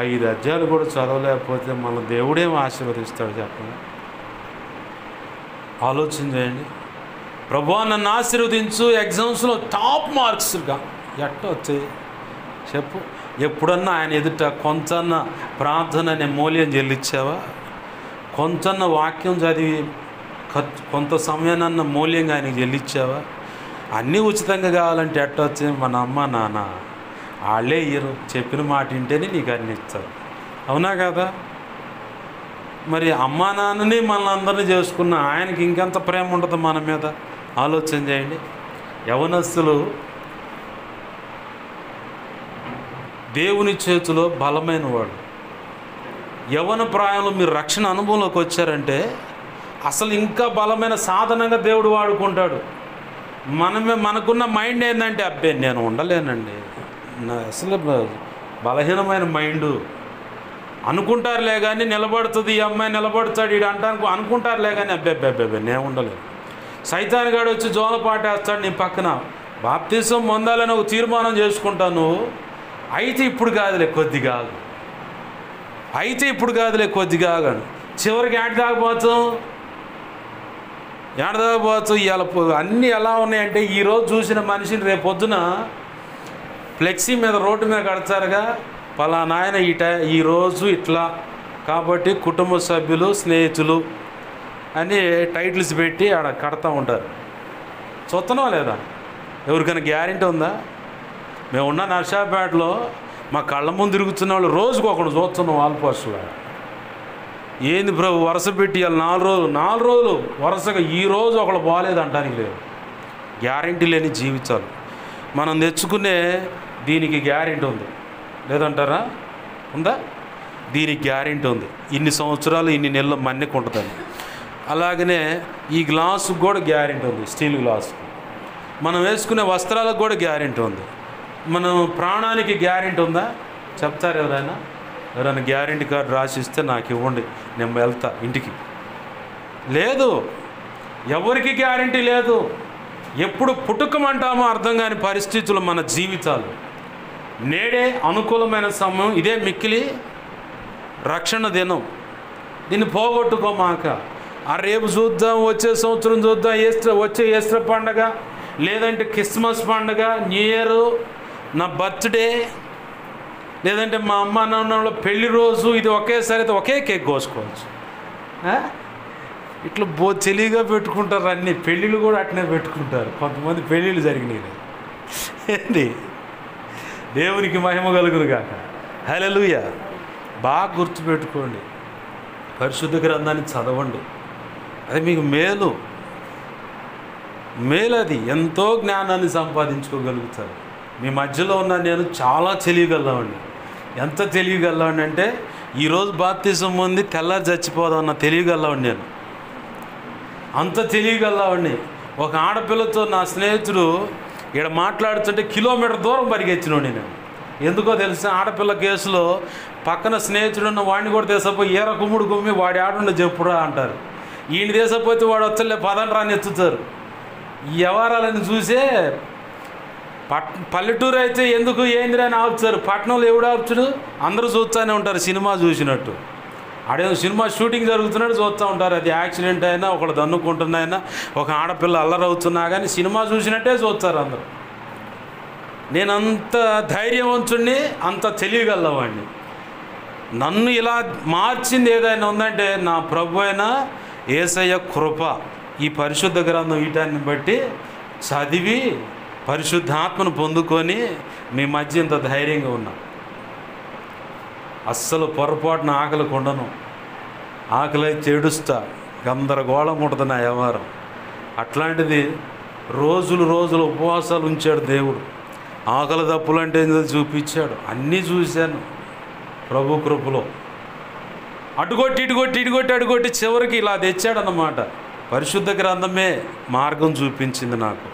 5 అధ్యాయాలు కూడా చదవలేకపోతే మన దేవుడేం ఆశీర్వదిస్తాడు చెప్పండి? ఆలోచన చేయండి. ప్రభువా నన్ను ఆశీర్వదించు, ఎగ్జామ్స్లో టాప్ మార్క్స్గా ఎట్ట వచ్చాయి చెప్పు? ఎప్పుడన్నా ఆయన ఎదుట కొంచెన్న ప్రార్థన అనే మూల్యం చెల్లించావా? కొంచెన్న వాక్యం చదివి కొంత సమయాన్న మూల్యంగా ఆయనకి చెల్లించావా? అన్నీ ఉచితంగా కావాలంటే ఎట్ట వచ్చాయి? మన అమ్మ నాన్న వాళ్ళే ఇయ్యరు, చెప్పిన మాట వింటేనే నీకు అన్ని ఇస్తారు. అవునా కదా? మరి అమ్మా నాన్నని మనల్ని అందరినీ చేసుకున్న ఆయనకి ఇంకెంత ప్రేమ ఉంటుంది మన మీద? ఆలోచన చేయండి. యవనస్తులు దేవుని చేతిలో బలమైన వాడు. యవన ప్రాయంలో మీరు రక్షణ అనుభవంలోకి వచ్చారంటే అసలు ఇంకా బలమైన సాధనంగా దేవుడు వాడుకుంటాడు. మనకున్న మైండ్ ఏంటంటే అబ్బే నేను ఉండలేనండి, నా అసలు బలహీనమైన మైండు, అనుకుంటారులే కానీ నిలబడుతుంది, ఈ అమ్మాయి నిలబడతాడు ఈడు అంటానికి అనుకుంటారులే కానీ అబ్బే నేను ఉండలేదు. సైతాన్ గాడు వచ్చి జోలపాటేస్తాడు నీ పక్కన. బాప్తిసం పొందాలని ఒక తీర్మానం చేసుకుంటావు నువ్వు, అయితే ఇప్పుడు కాదులే కొద్దిగా ఆగు, అయితే ఇప్పుడు కాదులే కొద్దిగా ఆగాను. చివరికి ఏట దాకపోతాం ఇవాళ అన్నీ ఎలా ఉన్నాయంటే, ఈరోజు చూసిన మనిషిని రేపు పొద్దున ఫ్లెక్సీ మీద రోడ్డు మీద కడతారుగా, పలానా ఆయన ఈరోజు ఇట్లా కాబట్టి కుటుంబ సభ్యులు స్నేహితులు అని టైటిల్స్ పెట్టి ఆడ కడతా ఉంటారు. చూస్తున్నావా లేదా? ఎవరికైనా గ్యారెంటీ ఉందా? మేము ఉన్న నర్సాపేటలో మా కళ్ళ ముందు తిరుగుతున్న వాళ్ళు రోజుకు ఒకడు చూస్తున్నాం వాల్ పోస్టులు. ఏంది ప్రభు వరుస పెట్టి ఇవాళ 4 రోజులు వరుసగా ఈరోజు ఒకళ్ళు బాగాలేదంటానికి లేదు. గ్యారెంటీ లేని జీవితాలు మనం తెచ్చుకునే దీనికి గ్యారెంటీ ఉంది లేదంటారా? ఉందా? దీనికి గ్యారెంటీ ఉంది, ఇన్ని సంవత్సరాలు ఇన్ని నెలలు మన్నిక ఉంటుందని. అలాగనే ఈ గ్లాసుకు కూడా గ్యారెంటీ ఉంది, స్టీల్ గ్లాసుకు. మనం వేసుకునే వస్త్రాలకు కూడా గ్యారెంటీ ఉంది. మనం ప్రాణానికి గ్యారెంటీ ఉందా? చెప్తారు ఎవరైనా గ్యారెంటీ కార్డు రాసిస్తే నాకు ఇవ్వండి, నేను వెళ్తా ఇంటికి. లేదు, ఎవరికి గ్యారెంటీ లేదు. ఎప్పుడు పుట్టుకమంటామో అర్థం కాని పరిస్థితులు మన జీవితాలు. నేడే అనుకూలమైన సమయం, ఇదే మిక్కిలి రక్షణ దినం. దీన్ని పోగొట్టుకోమాక. రేపు చూద్దాం, వచ్చే సంవత్సరం చూద్దాం, వచ్చే ఈస్టర్ పండగ, లేదంటే క్రిస్మస్ పండగ, న్యూ ఇయర్, నా బర్త్డే, లేదంటే మా అమ్మ నాన్న పెళ్లి రోజు, ఇది ఒకేసారి అయితే ఒకే కేక్ కోసుకోవచ్చు. ఇట్లా తెలివిగా పెట్టుకుంటారు అన్నీ. పెళ్ళిళ్ళు కూడా అట్నే పెట్టుకుంటారు. కొంతమంది పెళ్ళిళ్ళు జరిగినాయి. ఏంటి? దేవునికి మహిమ కలుగును గాక. హల్లెలూయా. బాగా గుర్తుపెట్టుకోండి, పరిశుద్ధ గ్రంథాన్ని చదవండి, అది మీకు మేలు. అది ఎంతో జ్ఞానాన్ని సంపాదించుకోగలుగుతారు. మీ మధ్యలో ఉన్న నేను చాలా తెలియగలవాడిని. ఎంత తెలియగలవాడిని అంటే, ఈరోజు బాప్తిజం పొంది తెల్లారి చచ్చిపోదామన్న తెలియగలవాడిని నేను. అంత తెలియగలవాడిని. ఒక ఆడపిల్లతో నా స్నేహితుడు ఇక్కడ మాట్లాడుతుంటే కిలోమీటర్ దూరం పరిగెత్తినోడిని నేను. ఎందుకో తెలిసిన ఆడపిల్ల కేసులో పక్కన స్నేహితుడు ఉన్న వాడిని కూడా తీసపోయి ఏర కుమ్ముడు కుమ్మి వాడి ఆడుండే చెప్పురా అంటారు. ఈయన తీసపోతే వాడు వచ్చలే పదండ్రా అని ఎత్తుతారు. ఈ వ్యవహారాలను చూసే పల్లెటూరు అయితే ఎందుకు ఏందిరా అని ఆపుతారు. పట్టణంలో ఎవడు ఆపుతాడు? అందరూ చూస్తూనే ఉంటారు, సినిమా చూసినట్టు. ఆడేదో సినిమా షూటింగ్ జరుగుతున్నట్టు చూస్తూ ఉంటారు. అది యాక్సిడెంట్ అయినా, ఒకళ్ళు దన్నుకుంటున్నాయినా, ఒక ఆడపిల్ల అల్లరవుతున్నా కానీ సినిమా చూసినట్టే చూస్తారు అందరూ. నేను అంత ధైర్యవంతుణ్ణి, అంత తెలియగలవాడిని. నన్ను ఇలా మార్చింది ఏదైనా ఉందంటే నా ప్రభు అయిన యేసయ్య కృప. ఈ పరిశుద్ధ గ్రంథం వీటాన్ని బట్టి చదివి పరిశుద్ధాత్మను పొందుకొని మీ మధ్య ఇంత ధైర్యంగా ఉన్నా. అస్సలు పొరపాటున ఆకలి కొండను, ఆకలి ఏడుస్తా, గందరగోళం ఉంటుంది నా వ్యవహారం. అట్లాంటిది రోజులు ఉపవాసాలు ఉంచాడు దేవుడు. ఆకలి దప్పులు అంటే చూపించాడు. అన్నీ చూశాను ప్రభు కృపలో. అటుగొట్టి చివరికి ఇలా తెచ్చాడన్నమాట. పరిశుద్ధ గ్రంథమే మార్గం చూపించింది నాకు.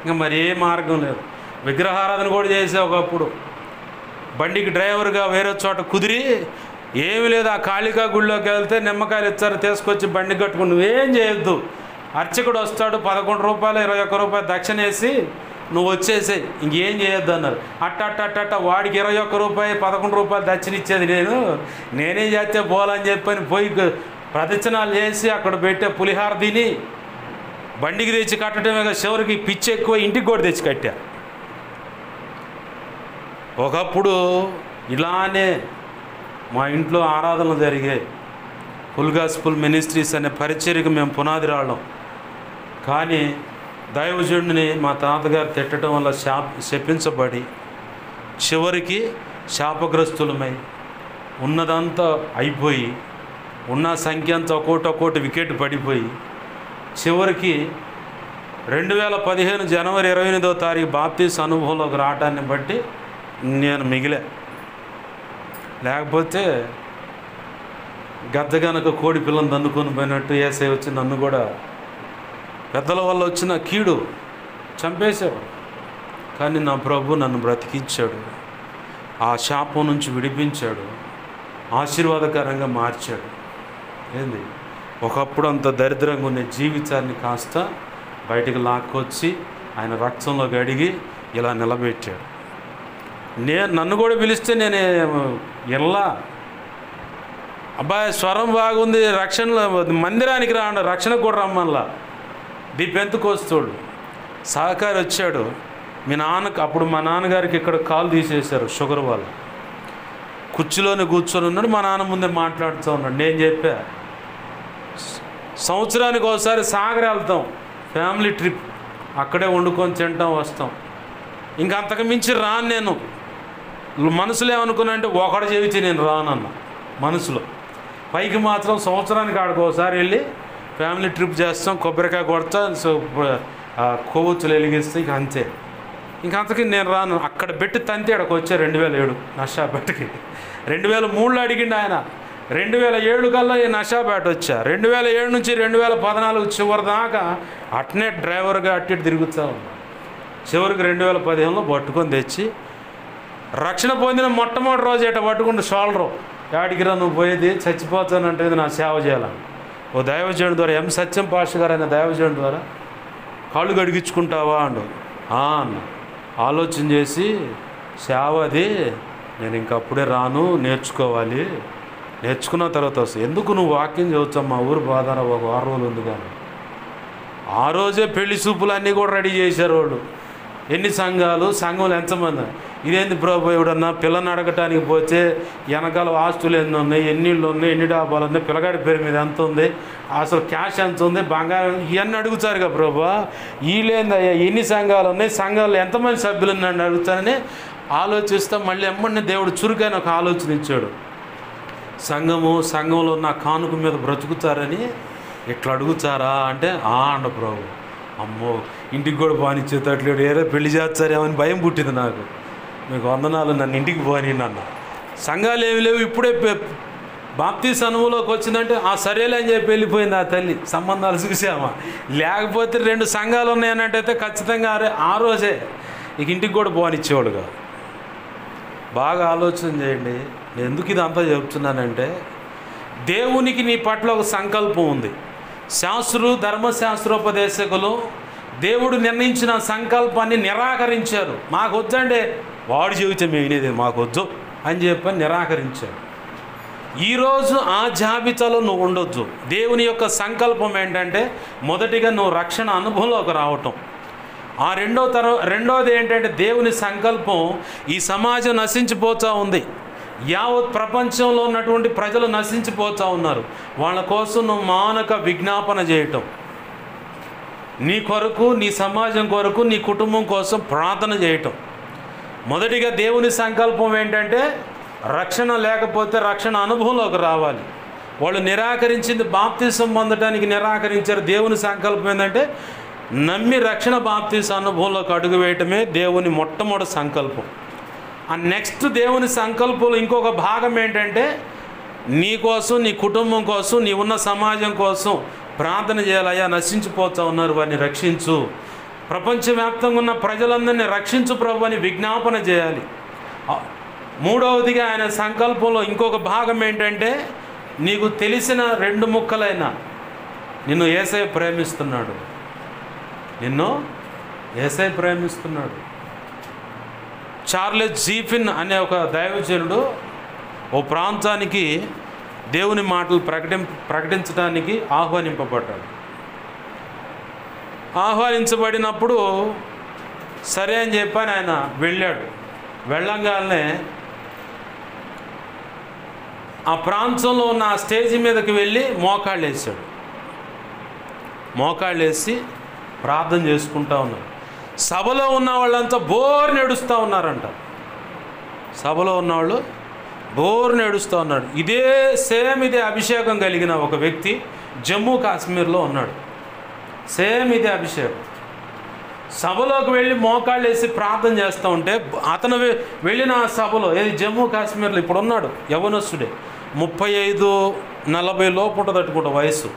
ఇంకా మరే మార్గం లేదు. విగ్రహారాధన కూడా చేసే ఒకప్పుడు. బండికి డ్రైవర్గా వేరే చోట కుదిరి ఏమి లేదు, ఆ కాళికా గుళ్ళోకి వెళ్తే నిమ్మకాయలు ఇచ్చారు, తీసుకొచ్చి బండి కట్టుకుని నువ్వేం చేయొద్దు, అర్చకుడు వస్తాడు, 11 రూపాయలు 21 రూపాయలు దక్షిణ వేసి నువ్వు వచ్చేసాయి, ఇంకేం చేయొద్దు అన్నారు. అట్ట వాడికి 21 రూపాయలు 11 రూపాయలు దక్షిణ ఇచ్చేది నేనేం చేస్తే పోవాలని చెప్పని పోయి ప్రదక్షిణాలు చేసి అక్కడ పెట్టే పులిహార తిని బండికి తెచ్చి కట్టడమే. చివరికి పిచ్చి ఎక్కువ, ఇంటికి కూడా తెచ్చి కట్టా. ఒకప్పుడు ఇలానే మా ఇంట్లో ఆరాధనలు జరిగాయి. ఫుల్ గాస్పుల్ మినిస్ట్రీస్ అనే పరిచర్యకు మేము పునాది రాళ్ళం. కానీ దైవజనుడిని మా తాతగారు తిట్టడం వల్ల శపించబడి చివరికి శాపగ్రస్తులమై ఉన్నదంతా అయిపోయి, ఉన్న సంఖ్య అంతా ఒక్కోటి వికెట్ పడిపోయి చివరికి 2015 జనవరి 28వ తారీఖు బాప్తీసు అనుభవంలోకి రావటాన్ని బట్టి నేను మిగిలే. లేకపోతే గద్ద గనక కోడి పిల్లని దన్నుకొని పోయినట్టు ఏసై వచ్చి నన్ను కూడా పెద్దల వల్ల వచ్చిన కీడు చంపేశాడు. కానీ నా ప్రభు నన్ను బ్రతికించాడు, ఆ శాపం నుంచి విడిపించాడు. ఆశీర్వాదకరంగా మార్చాడు. ఏంది, ఒకప్పుడు అంత దరిద్రంగా ఉన్న జీవితాన్ని కాస్త బయటికి లాక్కొచ్చి ఆయన రక్తంలో గడిగి ఇలా నిలబెట్టాడు. నన్ను కూడా పిలిస్తే నేను ఎలా, అబ్బాయి స్వరం బాగుంది, రక్షణలో మందిరానికి రాండి, రక్షణకు కూడా రమ్మల్లా. ది పెంతెకోస్తోడు సహకారి వచ్చాడు. మీ నాన్నకు అప్పుడు మా నాన్నగారికి ఇక్కడ కాలు తీసేశారు షుగర్ వల్ల. కుర్చీలోనే కూర్చొని ఉన్నాడు, మా నాన్న ముందే మాట్లాడుతూ ఉన్నాడు. నేను చెప్పా, సంవత్సరానికి ఒకసారి సాగర్ వెళ్తాం, ఫ్యామిలీ ట్రిప్, అక్కడే వండుకొని తింటాం వస్తాం, ఇంకా అంతకు మించి రాను. నేను మనసులో ఏమనుకున్నా అంటే ఒకటి చెబితే నేను రానన్న మనసులో. పైకి మాత్రం సంవత్సరానికి ఆడికి ఒకసారి వెళ్ళి ఫ్యామిలీ ట్రిప్ చేస్తాం, కొబ్బరికాయ కొడతా, కొవ్వొత్తులు వెలిగిస్తే ఇంక అంతే. ఇంక అంతకి నేను రాను. అక్కడ పెట్టి తంతే అక్కడికి వచ్చా 2007 నషాపేటకి. 2003లో అడిగిండు ఆయన, 2007 కల్లా ఈ నషాపేట వచ్చా. 2007 నుంచి 2014 చివరి దాకా అట్నే డ్రైవర్గా అట్టి తిరుగుతూ ఉన్నా. చివరికి 2015లో పట్టుకొని తెచ్చి రక్షణ పొందిన మొట్టమొదటి రోజు ఎట పట్టుకుంటూ షోల్డరు, యాడికిరా నువ్వు పోయేది, చచ్చిపోతానంటే నా సేవ చేయాలని. ఓ దైవజనుడి ద్వారా, ఎం సత్యం పాస్టర్ గారు అయిన దైవజనుడి ద్వారా, కాళ్ళు గడిగించుకుంటావా అండు. అన్న ఆలోచన చేసి, సేవ అది నేను ఇంకప్పుడే రాను, నేర్చుకోవాలి, నేర్చుకున్న తర్వాత వస్తాను. ఎందుకు నువ్వు వాక్యం చదువుతావు, మా ఊరు బాధార ఒక 6 రోజులు ఉంది కానీ. ఆ రోజే పెళ్లి చూపులు అన్నీ కూడా రెడీ చేశారు వాళ్ళు. ఎన్ని సంఘాలు, సంఘంలో ఎంతమంది. ఇదేంది ప్రభు, ఎవడన్నా పిల్లని అడగటానికి పోతే వెనకాల ఆస్తులు ఎన్ని ఉన్నాయి, ఎన్ని ఇళ్ళు ఉన్నాయి, ఎన్ని డాబాలు ఉన్నాయి, పిల్లగాడి పేరు మీద ఎంత ఉంది, అసలు క్యాష్ ఎంత ఉంది, బంగారం, ఇవన్నీ అడుగుతారుగా ప్రభు. వీళ్ళేందయ్యా ఎన్ని సంఘాలు ఉన్నాయి, సంఘాలు ఎంతమంది సభ్యులు ఉన్నాయని అడుగుతానని ఆలోచిస్తా. మళ్ళీ ఎమ్మడిని దేవుడు చురుకైన ఒక ఆలోచన ఇచ్చాడు. సంఘంలో ఉన్న కానుక మీద బ్రతుకుతారని ఇట్లా అడుగుతారా అంటే అండ ప్రభు. అమ్మో, ఇంటికి కూడా బానిచ్చేటట్లేడు, ఏదో పెళ్లి చేస్తారేమని భయం పుట్టింది నాకు. మీకు వందనాలు, నన్ను ఇంటికి పోని అన్న. సంఘాలు ఏమి లేవు, ఇప్పుడే బాప్తీసు అనుభవంలోకి వచ్చిందంటే సరేలే అని చెప్పి వెళ్ళిపోయింది ఆ తల్లి. సంబంధాలు చూసామా, లేకపోతే 2 సంఘాలు ఉన్నాయన్నట్టయితే ఖచ్చితంగా ఆ రోజే ఇక ఇంటికి కూడా పోనిచ్చేవాడుగా. బాగా ఆలోచన చేయండి. నేను ఎందుకు ఇదంతా చెప్తున్నానంటే, దేవునికి నీ పట్ల ఒక సంకల్పం ఉంది. శాస్త్రులు, ధర్మశాస్త్రోపదేశకులు దేవుడు నిర్ణయించిన సంకల్పాన్ని నిరాకరించారు. మాకు వద్దండి, వాడు చెబితే మేము వినేది మాకు వద్దు అని చెప్పని నిరాకరించాడు. ఈరోజు ఆ జాబితాలో నువ్వు ఉండొద్దు. దేవుని యొక్క సంకల్పం ఏంటంటే, మొదటిగా నువ్వు రక్షణ అనుభవంలోకి రావటం. రెండోది ఏంటంటే, దేవుని సంకల్పం ఈ సమాజం నశించిపోతూ ఉంది. యావత్ ప్రపంచంలో ఉన్నటువంటి ప్రజలు నశించిపోతూ ఉన్నారు. వాళ్ళ కోసం నువ్వు మానక విజ్ఞాపన చేయటం, నీ కొరకు, నీ సమాజం కొరకు, నీ కుటుంబం కోసం ప్రార్థన చేయటం. మొదటిగా దేవుని సంకల్పం ఏంటంటే, రక్షణ లేకపోతే రక్షణ అనుభవంలోకి రావాలి. వాళ్ళు నిరాకరించింది బాప్తీసం పొందడానికి నిరాకరించారు. దేవుని సంకల్పం ఏంటంటే, నమ్మి రక్షణ బాప్తీసం అనుభవంలోకి అడుగు వేయటమే దేవుని మొట్టమొదటి సంకల్పం. ఆ నెక్స్ట్ దేవుని సంకల్పంలో ఇంకొక భాగం ఏంటంటే, నీ కోసం, నీ కుటుంబం కోసం, నీ ఉన్న సమాజం కోసం ప్రార్థన చేయాలయ్యా, నశించిపోతూ ఉన్నారు, వారిని రక్షించు, ప్రపంచవ్యాప్తంగా ఉన్న ప్రజలందరినీ రక్షించు ప్రభు అని విజ్ఞాపన చేయాలి. మూడవదిగా ఆయన సంకల్పంలో ఇంకొక భాగం ఏంటంటే, నీకు తెలిసిన 2 ముక్కలైనా నిన్ను యేసయ్య ప్రేమిస్తున్నాడు, నిన్ను యేసయ్య ప్రేమిస్తున్నాడు. చార్లెస్ జీఫిన్ అనే ఒక దైవజనుడు ఓ ప్రాంతానికి దేవుని మాటలు ప్రకటించడానికి ఆహ్వానింపబడ్డాడు. ఆహ్వానించబడినప్పుడు సరే అని చెప్పని ఆయన వెళ్ళాడు. వెళ్ళంగానే ఆ ప్రాంతంలో ఉన్న ఆ స్టేజ్ మీదకి వెళ్ళి మోకాళ్ళు వేసాడు. మోకాళ్ళు వేసి ప్రార్థన చేసుకుంటా ఉన్నాడు. సభలో ఉన్న వాళ్ళంతా బోర్ని ఏడుస్తూ ఉన్నారంట. సభలో ఉన్నవాళ్ళు బోర్ని ఏడుస్తూ ఉన్నాడు. ఇదే అభిషేకం కలిగిన ఒక వ్యక్తి జమ్మూ కాశ్మీర్లో ఉన్నాడు. ఇదే అభిషేకం. సభలోకి వెళ్ళి మోకాళ్ళు వేసి ప్రార్థన చేస్తూ ఉంటే అతను వెళ్ళిన సభలో, ఏది జమ్మూ కాశ్మీర్లో ఇప్పుడు ఉన్నాడు, యవనస్తుడే, 35-40 లోపు ఉంటుంది అట్టుకుంటా వయసు.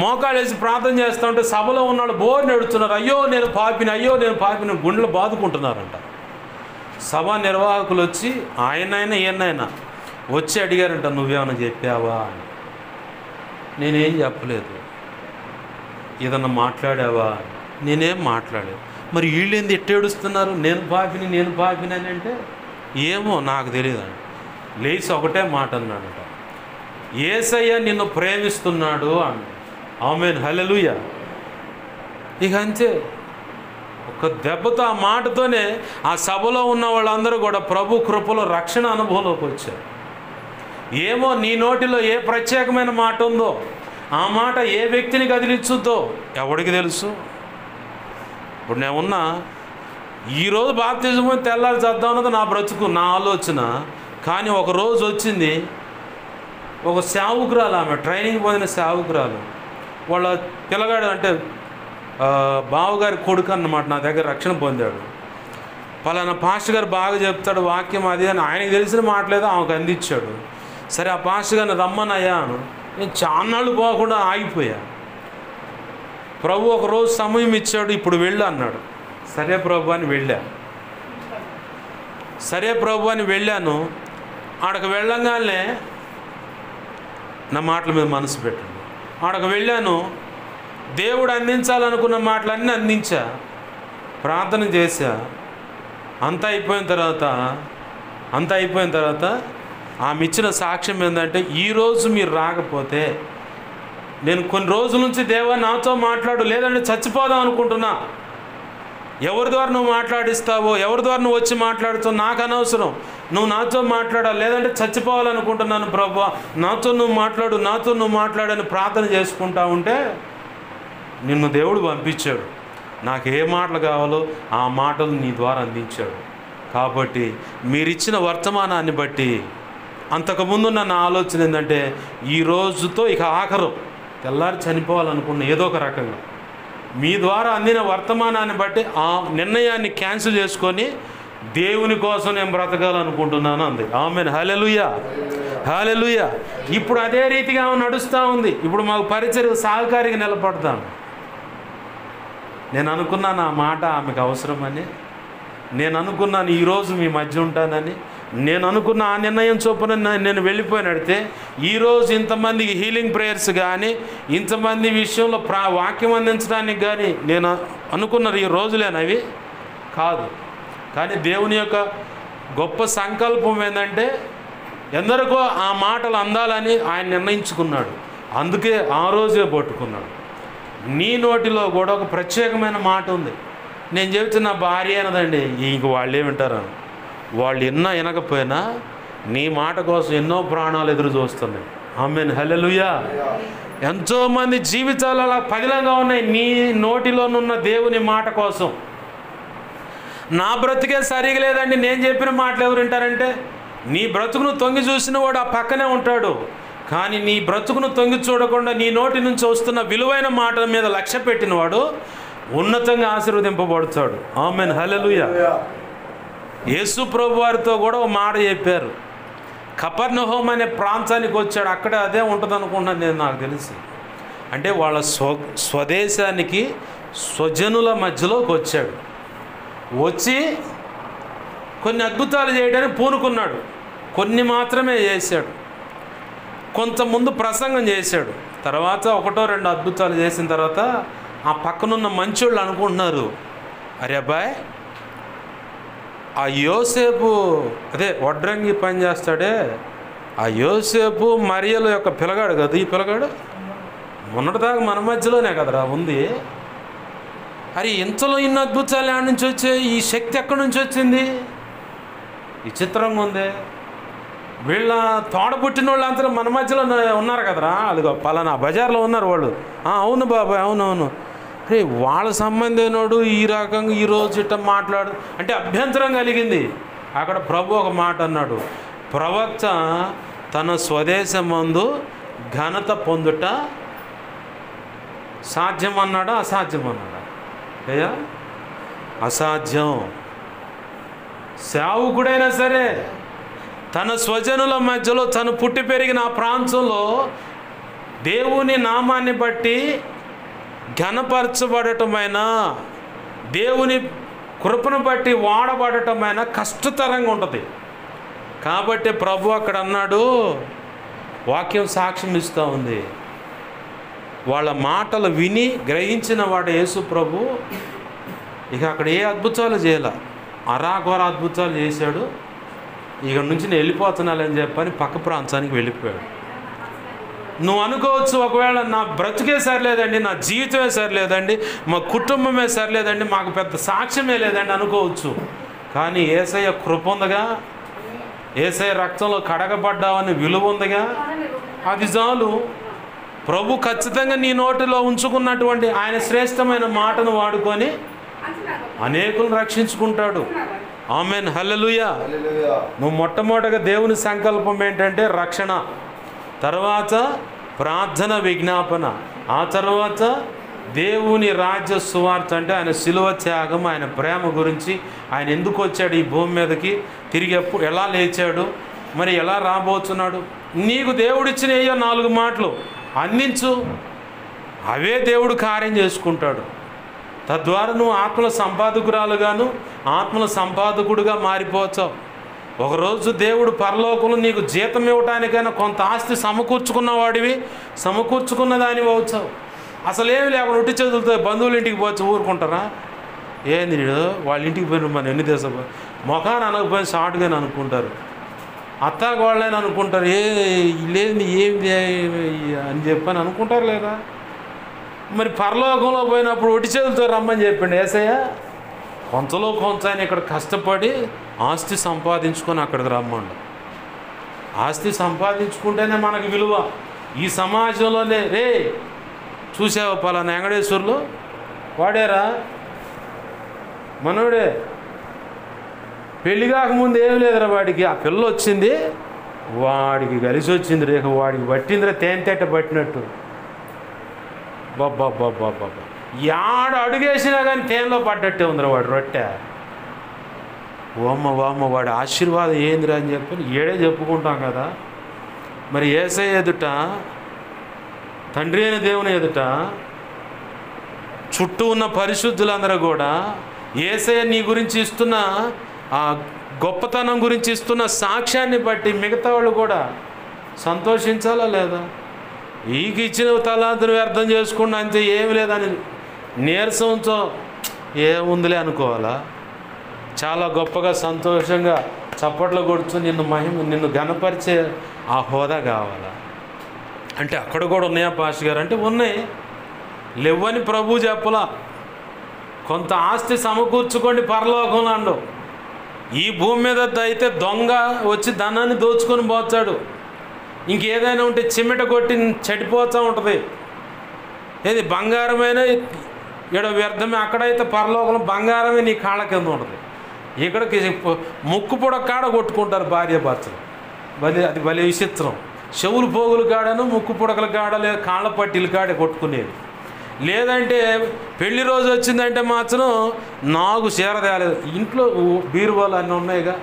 మోకాళ్ళు వేసి ప్రార్థన చేస్తూ ఉంటే సభలో ఉన్నాడు బోర్ని ఎడుతున్నారు. అయ్యో నేను పాపిని గుండెలు బాదుకుంటున్నారంట. సభ నిర్వాహకులు వచ్చి ఈయనైనా వచ్చి అడిగారంట, నువ్వేమైనా చెప్పావా అని. నేనేం చెప్పలేదు. ఏదన్నా మాట్లాడావా? నేనేం మాట్లాడలేదు. మరి వీళ్ళేంది ఎట్టేడుస్తున్నారు, నేను పాపిని అని అంటే, ఏమో నాకు తెలియదు అండి. లేచి ఒకటే మాట అన్నాడట, యేసయ్య నిన్ను ప్రేమిస్తున్నాడు అన్నాడు. ఆమేన్, హల్లెలూయా. ఇక అంతే, ఒక దెబ్బతో, ఆ మాటతోనే ఆ సభలో ఉన్న వాళ్ళందరూ కూడా ప్రభు కృపలో రక్షణ అనుభవంలోకి వచ్చారు. ఏమో నీ నోటిలో ఏ ప్రత్యేకమైన మాట ఉందో, ఆ మాట ఏ వ్యక్తిని కదిలించుద్దో ఎవడికి తెలుసు. ఇప్పుడు నేను ఉన్నా, ఈరోజు బాప్తిజం తెల్లారి చేద్దాం అన్నది నా బ్రతుకు, నా ఆలోచన. కానీ ఒక రోజు వచ్చింది, ఒక సేవకురాలు, ఆమె ట్రైనింగ్ పొందిన సేవకురాలు, వాళ్ళ పిల్లగాడు అంటే బావగారి కొడుకు అన్నమాట, నా దగ్గర రక్షణ పొందాడు. పలానా పాస్టర్ గారు బాగా చెప్తాడు వాక్యం అది అని ఆయనకి తెలిసిన మాటలేదో ఆమెకు అందించాడు. సరే ఆ పాస్టర్ గారిని రమ్మనయ్యా అని నేను చాన్నాళ్ళు పోకుండా ఆగిపోయా. ప్రభు ఒకరోజు సమయం ఇచ్చాడు, ఇప్పుడు వెళ్ళు అన్నాడు. సరే ప్రభు అని వెళ్ళాను. ఆడకు వెళ్ళంగానే నా మాటల మీద మనసు పెట్టండి. ఆడకు వెళ్ళాను, దేవుడు అందించాలనుకున్న మాటలన్నీ అందించా, ప్రార్థన చేశా. అంతా అయిపోయిన తర్వాత ఆమె ఇచ్చిన సాక్ష్యం ఏంటంటే, ఈరోజు మీరు రాకపోతే నేను కొన్ని రోజుల నుంచి దేవా నాతో మాట్లాడు, లేదంటే చచ్చిపోదాం అనుకుంటున్నా. ఎవరి ద్వారా నువ్వు మాట్లాడిస్తావో, ఎవరి ద్వారా నువ్వు వచ్చి మాట్లాడుతావు నాకు అనవసరం, నువ్వు నాతో మాట్లాడాలి, లేదంటే చచ్చిపోవాలనుకుంటున్నాను ప్రభువా, నాతో నువ్వు మాట్లాడని ప్రార్థన చేసుకుంటా ఉంటే నిన్ను దేవుడు పంపించాడు. నాకు ఏ మాటలు కావాలో ఆ మాటలు నీ ద్వారా అందించాడు. కాబట్టి మీరిచ్చిన వర్తమానాన్ని బట్టి అంతకుముందు నా ఆలోచన ఏంటంటే, ఈ రోజుతో ఇక ఆఖరు, తెల్లారి చనిపోవాలనుకున్న ఏదో ఒక రకంగా మీ ద్వారా అందిన వర్తమానాన్ని బట్టి ఆ నిర్ణయాన్ని క్యాన్సిల్ చేసుకొని దేవుని కోసం నేను బ్రతకాలనుకుంటున్నాను అంది. ఆమేన్, హల్లెలూయా, హల్లెలూయా. ఇప్పుడు అదే రీతిగా నడుస్తూ ఉంది. ఇప్పుడు మాకు పరిచర్య సహకారిగా నిలబడతాను. నేను అనుకున్నాను ఆ మాట ఆమెకు అవసరమని, నేను అనుకున్నాను ఈరోజు మీ మధ్య ఉంటానని, నేను అనుకున్న ఆ నిర్ణయం చొప్పున నేను వెళ్ళిపోయినడితే ఈరోజు ఇంతమందికి హీలింగ్ ప్రేయర్స్ కానీ, ఇంతమంది విషయంలో వాక్యం అందించడానికి కానీ నేను అనుకున్న ఈ రోజులేనవి కాదు. కానీ దేవుని యొక్క గొప్ప సంకల్పం ఏంటంటే, ఎందరికో ఆ మాటలు అందాలని ఆయన నిర్ణయించుకున్నాడు. అందుకే ఆ రోజే పట్టుకున్నాడు. నీ నోటిలో కూడా ఒక ప్రత్యేకమైన మాట ఉంది. నేను చెబుతున్న భార్య అనదండి, ఇంక వాళ్ళు ఏమింటారు, వాళ్ళు వినకపోయినా నీ మాట కోసం ఎన్నో ప్రాణాలు ఎదురు చూస్తున్నాయి. ఆమేన్, హల్లెలూయా. ఎంతోమంది జీవితాలు అలా పదిలంగా ఉన్నాయి నీ నోటిలోనున్న దేవుని మాట కోసం. నా బ్రతుకే సరిగా లేదండి, నేను చెప్పిన మాటలు ఎవరు వింటారంటే, నీ బ్రతుకును తొంగి చూసిన వాడు ఆ పక్కనే ఉంటాడు. కానీ నీ బ్రతుకును తొంగి చూడకుండా నీ నోటి నుంచి వస్తున్న విలువైన మాటల మీద లక్ష్య పెట్టినవాడు ఉన్నతంగా ఆశీర్వదింపబడతాడు. ఆమేన్, హల్లెలూయా. యేసు ప్రభు వారితో కూడా ఒక మాట చెప్పారు. కపెర్నహూము అనే ప్రాంతానికి వచ్చాడు. అక్కడ అదే ఉంటుంది అనుకుంటున్నాను నేను, నాకు తెలిసి. అంటే వాళ్ళ స్వదేశానికి స్వజనుల మధ్యలోకి వచ్చాడు. వచ్చి కొన్ని అద్భుతాలు చేయడానికి పూనుకున్నాడు. కొన్ని మాత్రమే చేశాడు. కొంత ముందు ప్రసంగం చేశాడు. తర్వాత ఒకటో రెండు అద్భుతాలు చేసిన తర్వాత ఆ పక్కనున్న మంచోళ్ళు అనుకుంటున్నారు, అరే అబ్బాయి, ఆ యోసేపు అదే వడ్రంగి పని చేస్తాడే ఆ యోసేపు మరియల యొక్క పిల్లగాడు కదా, ఈ పిల్లగాడు మొన్నటిదాకా మన మధ్యలోనే కదరా ఉంది. అరే ఇంతలో ఇన్ని అద్భుతాలు ఎక్కడి నుంచి వచ్చాయి, ఈ శక్తి ఎక్కడి నుంచి వచ్చింది, విచిత్రంగా ఉంది. వీళ్ళ తోడబుట్టిన వాళ్ళు అంతా మన మధ్యలో ఉన్నారు కదరా, అదిగో పలానా బజార్లో ఉన్నారు వాళ్ళు. అవును బాబాయ్, అవునవును. అరే వాళ్ళ సంబంధమైనోడు ఈ రకంగా ఈరోజు ఇట్ట మాట్లాడు అంటే అభ్యంతరం కలిగింది. అక్కడ ప్రభు ఒక మాట అన్నాడు, ప్రవక్త తన స్వదేశమందు ఘనత పొందుట సాధ్యం అన్నాడా అసాధ్యం అన్నాడా? అయ్యా అసాధ్యం. సేవకుడైనా సరే తన స్వజనుల మధ్యలో తను పుట్టి పెరిగిన ఆ ప్రాంతంలో దేవుని నామాన్ని బట్టి ఘనపరచబడటమైనా దేవుని కృపను బట్టి వాడబడటమైనా కష్టతరంగా ఉంటుంది. కాబట్టి ప్రభు అక్కడ అన్నాడు, వాక్యం సాక్ష్యం ఇస్తూ ఉంది. వాళ్ళ మాటలు విని గ్రహించిన వాడు యేసు ప్రభు ఇక అక్కడ ఏ అద్భుతాలు చేయాల, అరాఘోర అద్భుతాలు చేశాడు. ఇక నుంచి నేను వెళ్ళిపోతున్నానని చెప్పని పక్క ప్రాంతానికి వెళ్ళిపోయాడు. నువ్వు అనుకోవచ్చు, ఒకవేళ నా బ్రతుకే సరిలేదండి, నా జీవితమే సరిలేదండి, మా కుటుంబమే సరిలేదండి, మాకు పెద్ద సాక్ష్యమే లేదండి అనుకోవచ్చు. కానీ యేసయ్య కృప ఉందగా, యేసయ్య రక్తంలో కడగబడ్డావని విలువ ఉందగా, అది చాలు. ప్రభు ఖచ్చితంగా నీ నోటిలో ఉంచుకున్నటువంటి ఆయన శ్రేష్టమైన మాటను వాడుకొని అనేకులను రక్షించుకుంటాడు. ఆమెన్, హల్లెలూయా. నువ్వు మొట్టమొదటిగా దేవుని సంకల్పం ఏంటంటే రక్షణ, తర్వాత ప్రార్థన విజ్ఞాపన, ఆ తర్వాత దేవుని రాజ్య సువార్త అంటే ఆయన శిలువ త్యాగం, ఆయన ప్రేమ గురించి, ఆయన ఎందుకు వచ్చాడు ఈ భూమి మీదకి, తిరిగి ఎప్పుడు ఎలా లేచాడు, మరి ఎలా రాబోతున్నాడు. నీకు దేవుడిచ్చిన ఏయో 4 మాటలు అందించు, అవే దేవుడు కార్యం చేసుకుంటాడు. తద్వారా నువ్వు ఆత్మల సంపాదకురాలుగాను ఆత్మల సంపాదకుడుగా మారిపోతావు. ఒకరోజు దేవుడు పరలోకంలో నీకు జీతం ఇవ్వటానికైనా కొంత ఆస్తి సమకూర్చుకున్నవాడివి, సమకూర్చుకున్న దానివి అవుతావు. అసలు ఏమి లేకుండా ఉట్టి చేతులతో బంధువుల ఇంటికి పోవచ్చు ఊరుకుంటారా? ఏంది వాళ్ళ ఇంటికి పోయిన మనం ఎన్ని దేశం మొఖాన్ని అనకపోయిన షార్ట్గానే అనుకుంటారు, అత్తాగోళ్ళని అనుకుంటారు, లేదు ఏమి అని చెప్పని అనుకుంటారు లేదా? మరి పరలోకంలో పోయినప్పుడు ఒట్టి చేతులతో రమ్మని చెప్పండి యేసయ్య. కొంతలో కొంత ఆయన ఇక్కడ కష్టపడి ఆస్తి సంపాదించుకొని అక్కడికి రమ్మండు. ఆస్తి సంపాదించుకుంటేనే మనకు విలువ. ఈ సమాజంలోనే రే చూసావా పలానా వెంకటేశ్వర్లు వాడేరా మనోడే, పెళ్ళి కాకముందు ఏం లేదురా వాడికి, ఆ పిల్ల వచ్చింది వాడికి కలిసి వచ్చింది, రేఖ వాడికి పట్టిందిరా తేనెతెట్ట పట్టినట్టు. బాబా యాడ అడుగేసినా కానీ తేనెలో పడ్డట్టే ఉందిరా వాడు రొట్టె. వామ్మ వాడి ఆశీర్వాదం ఏందిరా అని చెప్పి ఏడే చెప్పుకుంటాం కదా. మరి యేసయ్య ఎదుట, తండ్రి అయిన దేవుని ఎదుట, చుట్టూ ఉన్న పరిశుద్ధులందరూ కూడా యేసయ్య నీ గురించి ఇస్తున్న ఆ గొప్పతనం గురించి ఇస్తున్న సాక్ష్యాన్ని బట్టి మిగతా వాళ్ళు కూడా సంతోషించాలా లేదా? ఈకి ఇచ్చిన తలాంతును వ్యర్థం చేసుకున్నా అంతే, ఏమి లేదని నీరసంతో ఏముందిలే అనుకోవాలా? చాలా గొప్పగా సంతోషంగా చప్పట్లు కొడుతూ నిన్ను ఘనపరిచే ఆ హోదా కావాలా? అంటే అక్కడ కూడా ఉన్నాయా పాస్టర్ గారు అంటే ఉన్నాయి, లేవని ప్రభు చెప్పలా. కొంత ఆస్తి సమకూర్చుకోండి పరలోకంలో అండు. ఈ భూమి మీద అయితే దొంగ వచ్చి ధనాన్ని దోచుకొని పోతాడు, ఇంకేదైనా ఉంటే చిమ్మెట కొట్టి చెడిపోతూ ఉంటుంది. ఏది బంగారమైన ఇక్కడ వ్యర్థమే, అక్కడైతే పరలోకంలో బంగారమే నీ కాళ్ళ కింద ఉంటుంది. ఇక్కడికి ముక్కు పొడ కాడ కొట్టుకుంటారు భార్య భర్తలు, అది భలే విచిత్రం. చెవులు పోగులు కాడను ముక్కు పొడకల కాడ లేదా కాళ్ళ పట్టీల కాడే కొట్టుకునేది. లేదంటే పెళ్లి రోజు వచ్చిందంటే మాత్రం నాకు చేరదేలేదు. ఇంట్లో బీరువాలు అన్నీ ఉన్నాయిగా,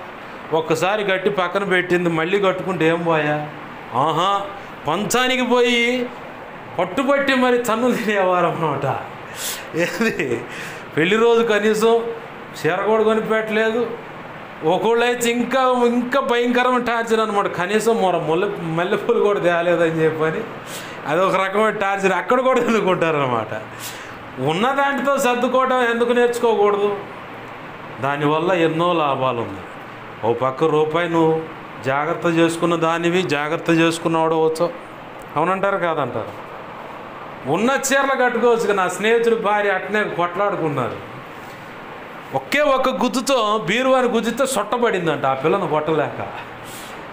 ఒక్కసారి గట్టి పక్కన పెట్టింది మళ్ళీ కట్టుకుంటే ఏం పోయా, ఆహా పంచానికి పోయి పట్టుబట్టి మరి తన్నులు తినేవారు అన్నమాట. ఏది పెళ్లి రోజు కనీసం చీర కూడా కొనిపెట్టలేదు. ఒకళ్ళైతే ఇంకా భయంకరమైన టార్చర్ అనమాట, కనీసం మల్లెపూలు కూడా తేలేదని చెప్పని అదొక రకమైన టార్చర్. అక్కడ కూడా ఎన్నుకుంటారనమాట. ఉన్న దాంట్లో సర్దుకోవడం ఎందుకు నేర్చుకోకూడదు? దానివల్ల ఎన్నో లాభాలు ఉన్నాయి. ఓ పక్క రూపాయి నువ్వు జాగ్రత్త చేసుకున్న దానివి, జాగ్రత్త చేసుకున్నవాడు వచ్చావు, అవునంటారు కాదంటారు. ఉన్న చీరలు కట్టుకోవచ్చు. నా స్నేహితుడు భార్య అట్నే కొట్లాడుకున్నారు. ఒకే ఒక్క గుద్దుతో బీరువాని గుద్దుతో సొట్టబడిందంట ఆ పిల్లను కొట్టలేక.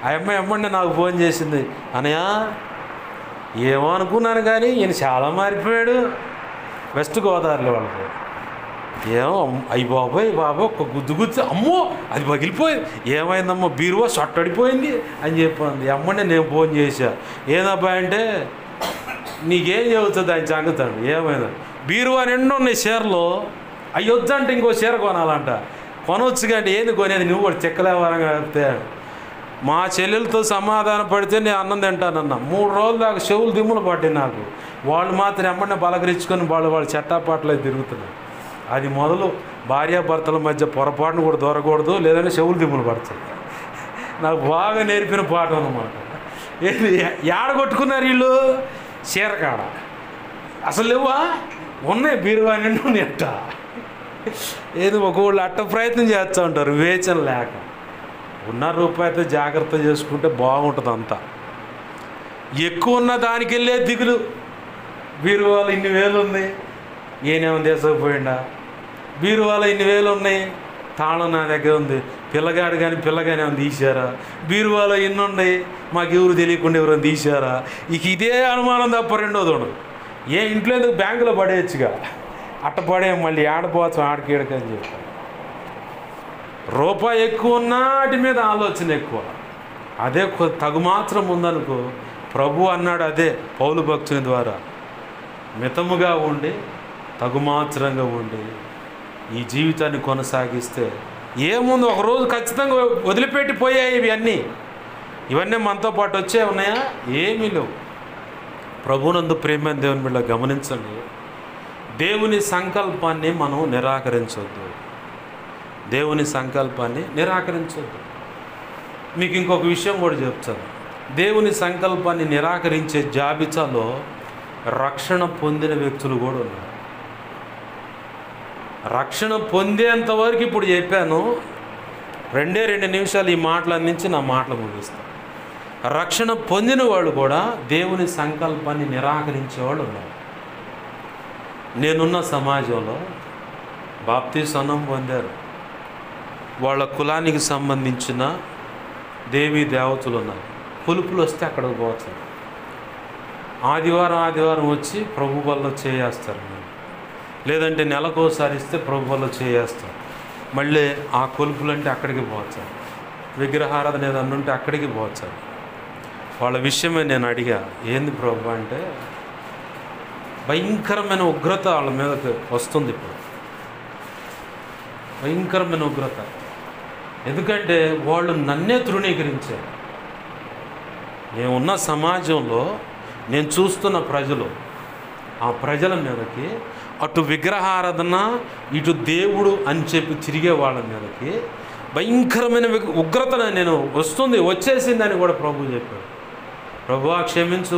ఆ అమ్మాయి అమ్మండి నాకు ఫోన్ చేసింది, అనయ్య ఏమో అనుకున్నాను కానీ ఈయన చాలా మారిపోయాడు. వెస్ట్ గోదావరిలో వాళ్ళకి ఏమో అయ్యి బాబోయ్ ఒక్క గుద్దు అమ్మో అది పగిలిపోయింది, ఏమైందమ్మో బీరువా సొట్టడిపోయింది అని చెప్పింది. అమ్మండి నేను ఫోన్ చేశా, ఏదబ్బా అంటే నీకేం చెబుతుంది ఆయన సంగతాడు. ఏమైంది బీరువా నిండు ఉన్నాయి చీరలు, అవి వద్దంటే ఇంకో చీర కొనాలంట. కొనవచ్చు కంటే ఏంది కొనేది, నువ్వు కూడా చెక్కలేవారంగా చెప్తే. మా చెల్లెలతో సమాధానం పడితే నేను అన్నం తింటానన్నా. 3 రోజుల దాకా చెవులు దిమ్ములు పడ్డాయి నాకు. వాళ్ళు మాత్రం ఎమ్మడిని బలకరించుకొని వాళ్ళు చెట్టాపాట్లు తిరుగుతున్నారు. అది మొదలు భార్యాభర్తల మధ్య పొరపాటును కూడా దూరకూడదు, లేదంటే చెవులు దిమ్ములు పడతాయి. నాకు బాగా నేర్పిన పాఠం అన్నమాట. ఏది ఏడ కొట్టుకున్నారు వీళ్ళు? చీరకాడ. అసలు లేవా? ఉన్నాయి, బీరువా నిండి ఉన్నాయి అట్ట. ఏది ఒకళ్ళు అట్ట ప్రయత్నం చేస్తూ ఉంటారు వివేచన లేక. ఉన్న రూపాయితో జాగ్రత్త చేసుకుంటే బాగుంటుంది అంతా. ఎక్కువ ఉన్న దానికి వెళ్ళే దిగులు. బీరువాలో ఇన్ని వేలు ఉంది, ఏనేమో తీసుకుపోయిండా. బీరువాలో ఇన్ని వేలు ఉన్నాయి, తాళం నా దగ్గర ఉంది, పిల్లగాడు కానీ పిల్లగానే ఏమైనా తీశారా. బీరువాలో ఎన్ని ఉన్నాయి, మాకు ఎవరు తెలియకుండా ఎవరైనా తీశారా. ఇక ఇదే అనుమానం తప్ప రెండోది ఉండదు. ఏ ఇంట్లో ఎందుకు బ్యాంకులో పడేయచ్చుగా, అట్ట పడే మళ్ళీ ఆడపోవచ్చు ఆడకేడకని చెప్పి. రూపాయి ఎక్కువ ఉన్నా వాటి మీద ఆలోచన ఎక్కువ. అదే తగుమాత్రం ఉందనుకో, ప్రభు అన్నాడు అదే పౌలు భక్తుని ద్వారా, మితముగా ఉండి తగుమాత్రంగా ఉండి ఈ జీవితాన్ని కొనసాగిస్తే ఏముంది, ఒకరోజు ఖచ్చితంగా వదిలిపెట్టి పోయాయి ఇవన్నీ మనతో పాటు వచ్చే ఉన్నాయా? ఏమీ లేవు. ప్రభునందు ప్రేమ దేవుని బిడ్డ గమనించండి, దేవుని సంకల్పాన్ని మనం నిరాకరించవద్దు. దేవుని సంకల్పాన్ని నిరాకరించవద్దు. మీకు ఇంకొక విషయం కూడా చెప్తాను. దేవుని సంకల్పాన్ని నిరాకరించే జాబితాలో రక్షణ పొందిన వ్యక్తులు కూడా ఉన్నారు. రక్షణ పొందేంతవరకు ఇప్పుడు చెప్పాను. 2 నిమిషాలు ఈ మాటలు అందించి నా మాటలు ముగిస్తాను. రక్షణ పొందిన వాళ్ళు కూడా దేవుని సంకల్పాన్ని నిరాకరించేవాళ్ళు ఉన్నారు. నేనున్న సమాజంలో బాప్తిస్మం పొందారు, వాళ్ళ కులానికి సంబంధించిన దేవీ దేవతలు ఉన్నారు. పులుపులు వస్తే అక్కడికి పోతారు. ఆదివారం వచ్చి ప్రభు వల్ల చేయేస్తారు. లేదంటే నెలకోసారి ఇస్తే ప్రభు వల్ల చేయేస్తారు. మళ్ళీ ఆ కొలుపులు అంటే అక్కడికి పోతారు. విగ్రహారాధన ఏదన్నా ఉంటే అక్కడికి పోతారు. వాళ్ళ విషయమే నేను అడిగా, ఏంది ప్రభు అంటే, భయంకరమైన ఉగ్రత వాళ్ళ మీదకి వస్తుంది ఇప్పుడు. భయంకరమైన ఉగ్రత. ఎందుకంటే వాళ్ళు నన్నే తృణీకరించారు. నేనున్న సమాజంలో నేను చూస్తున్న ప్రజలు, ఆ ప్రజల మీదకి అటు విగ్రహారాధన ఇటు దేవుడు అని చెప్పి తిరిగే వాళ్ళ మీదకి భయంకరమైన ఉగ్రత నేను వచ్చేసిందని కూడా ప్రభు చెప్పాడు. ప్రభువా క్షమించు,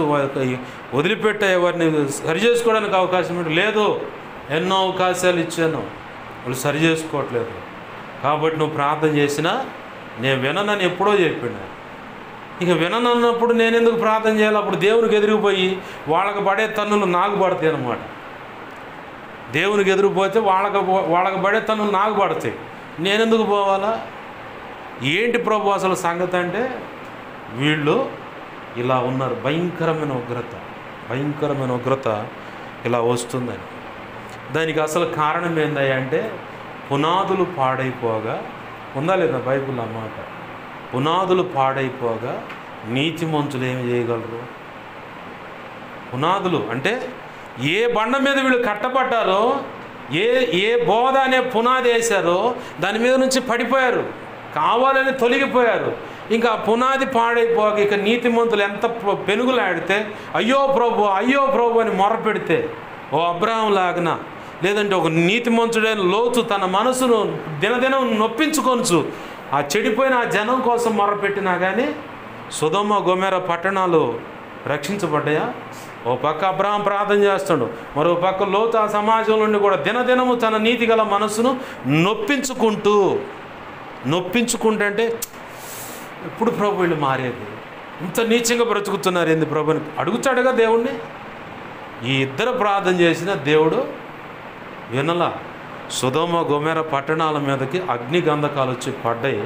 వదిలిపెట్టే ఎవరిని సరి చేసుకోవడానికి అవకాశం లేదు. ఎన్నో అవకాశాలు ఇచ్చాను, వాళ్ళు సరి చేసుకోవట్లేదు. కాబట్టి నువ్వు ప్రార్థన చేసినా నేను విననని ఎప్పుడో చెప్పాను. ఇక విననన్నప్పుడు నేను ఎందుకు ప్రార్థన చేయాలి? అప్పుడు దేవునికి ఎదిరిగిపోయి వాళ్ళకి పడే తన్నులు నాకు పడతాయి అన్నమాట. దేవునికి ఎదురుపోతే వాళ్ళకి పడే తన్నులు నాకు పడతాయి. నేనెందుకు పోవాలా? ఏంటి ప్రభు అసలు సంగతి అంటే, వీళ్ళు ఇలా ఉన్నారు. భయంకరమైన ఉగ్రత ఇలా వస్తుందని. దానికి అసలు కారణం ఏందయ్యా అంటే, పునాదులు పాడైపోగా, ఉందా లేదా బైబిల్ అన్నమాట, పునాదులు పాడైపోగా నీతిమంతులు ఏమి చేయగలరు? పునాదులు అంటే ఏ బండ మీద వీళ్ళు కట్టబడ్డారో, ఏ బోధ అనే పునాది వేశారో దాని మీద నుంచి పడిపోయారు, కావాలని తొలగిపోయారు. ఇంకా పునాది పాడైపోక ఇక నీతిమంతులు ఎంత పెనుగులాడితే అయ్యో ప్రభు అని మొరపెడితే, ఓ అబ్రహాం లాగన, లేదంటే ఒక నీతిమంతుడైన లోతు తన మనసును దినదినం నొప్పించుకొనచ్చు ఆ చెడిపోయిన ఆ జనం కోసం మొరపెట్టినా కానీ సొదొమ గొమొర్రా పట్టణాలు రక్షించబడ్డాయా? ఓ పక్క అబ్రహాం ప్రార్థన చేస్తాడు, మరో పక్క లోతు ఆ సమాజం నుండి కూడా దినదినము తన నీతి గల మనసును నొప్పించుకుంటే ఎప్పుడు ప్రభు వీళ్ళు మారేది? ఇంత నీచంగా బ్రతుకుతున్నారు ఏంది ప్రభు అని అడుగుతాడుగా దేవుణ్ణి. ఈ ఇద్దరు ప్రార్థన చేసిన దేవుడు వినలా. సొదొమ గొమొర్రా పట్టణాల మీదకి అగ్ని గంధకాలు వచ్చి పడ్డాయి.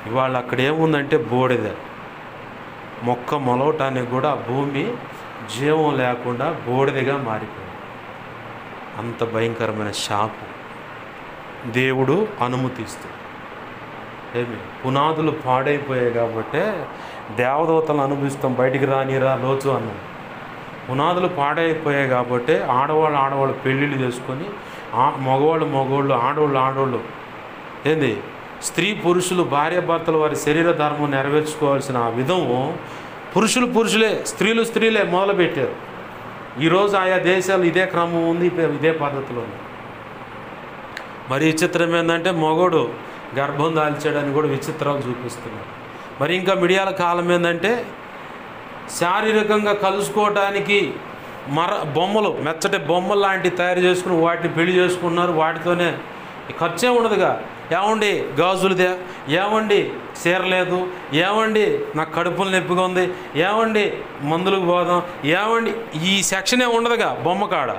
ఇవాళ అక్కడ ఏముందంటే బూడిద. మొక్క మొలవటానికి కూడా భూమి జీవం లేకుండా బూడిదగా మారిపోయింది. అంత భయంకరమైన శాపం దేవుడు అనుమతిస్తాడు. పునాదులు పాడైపోయాయి కాబట్టే దేవదూతలను అనుభవిస్తాం, బయటికి రానిరా లోతు అన్నాడు. పునాదులు పాడైపోయాయి కాబట్టి ఆడవాళ్ళు పెళ్ళిళ్ళు చేసుకొని, మగవాళ్ళు ఆడవాళ్ళు ఏంది, స్త్రీ పురుషులు భార్యాభర్తలు వారి శరీర ధర్మం నెరవేర్చుకోవాల్సిన ఆ విధము పురుషులే, స్త్రీలే మొదలుపెట్టారు. ఈరోజు ఆయా దేశాలు ఇదే క్రమం ఉంది, ఇదే పద్ధతిలో ఉంది. మరి విచిత్రం ఏంటంటే, మగోడు గర్భం దాల్చాడని కూడా విచిత్రాలు చూపిస్తున్నారు. మరి ఇంకా మిడియాల కాలం ఏంటంటే శారీరకంగా కలుసుకోవటానికి బొమ్మలు, మెచ్చటి బొమ్మలు లాంటివి తయారు చేసుకుని వాటిని పెళ్లి చేసుకున్నారు. వాటితోనే ఖర్చే ఉండదుగా. ఏమండి గాజులదే, ఏమండి చీరలేదు, ఏమండి నాకు కడుపులు నొప్పిగా ఉంది, ఏమండి మందులకు పోదాం, ఏమండి ఈ సెక్షనే ఉండదుగా బొమ్మ కాడ.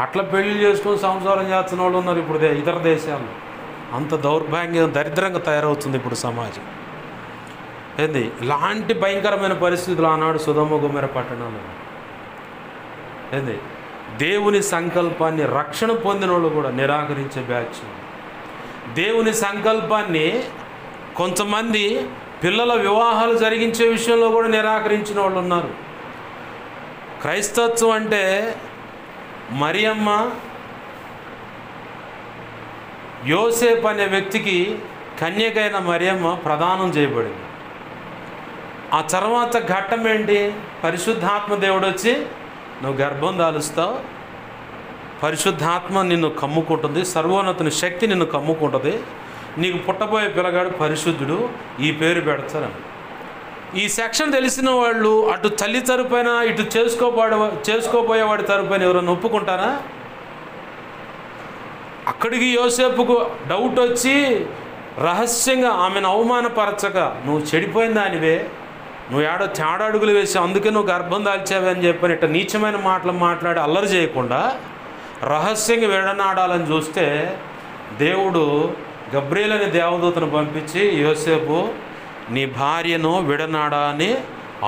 అట్లా పెళ్లి చేసుకొని సంసారం చేస్తున్న వాళ్ళు ఉన్నారు ఇప్పుడు ఇతర దేశాల్లో. అంత దౌర్భాగ్యం, దరిద్రంగా తయారవుతుంది ఇప్పుడు సమాజం. ఏంది ఇలాంటి భయంకరమైన పరిస్థితులు ఆనాడు సొదొమ గొమొర్ర పట్టణాలు. ఏంది దేవుని సంకల్పాన్ని, రక్షణ పొందిన వాళ్ళు కూడా నిరాకరించే బ్యాచ్. దేవుని సంకల్పాన్ని కొంతమంది పిల్లల వివాహాలు జరిగించే విషయంలో కూడా నిరాకరించిన వాళ్ళు ఉన్నారు. క్రైస్తత్వం అంటే మరియమ్మ యోసేపు అనే వ్యక్తికి కన్యకైన మరియమ్మ ప్రదానం చేయబడింది. ఆ తర్వాత ఘట్టం ఏంటి? పరిశుద్ధాత్మ దేవుడు వచ్చి నువ్వు గర్భం దాలుస్తావు, పరిశుద్ధాత్మ నిన్ను కమ్ముకుంటుంది, సర్వోన్నతుని శక్తి నిన్ను కమ్ముకుంటుంది, నీకు పుట్టబోయే పిల్లగాడు పరిశుద్ధుడు, ఈ పేరు పెడతారని. ఈ సెక్షన్ తెలిసిన వాళ్ళు అటు తల్లి తరపున ఇటు చేసుకోబోయేవాడి తరపున ఎవరైనా ఒప్పుకుంటారా? అక్కడికి యోసేపుకు డౌట్ వచ్చి రహస్యంగా ఆమెను అవమానపరచక, నువ్వు చెడిపోయిన దానివే, నువ్వు తేడా అడుగులు వేసి అందుకే నువ్వు గర్భం దాల్చావే అని చెప్పని ఇట్లా నీచమైన మాటలు మాట్లాడి అల్లరి చేయకుండా రహస్యంగా విడనాడాలని చూస్తే దేవుడు గబ్రియల్ అనే దేవదూతను పంపించి, యోసేపు నీ భార్యను విడనాడా అని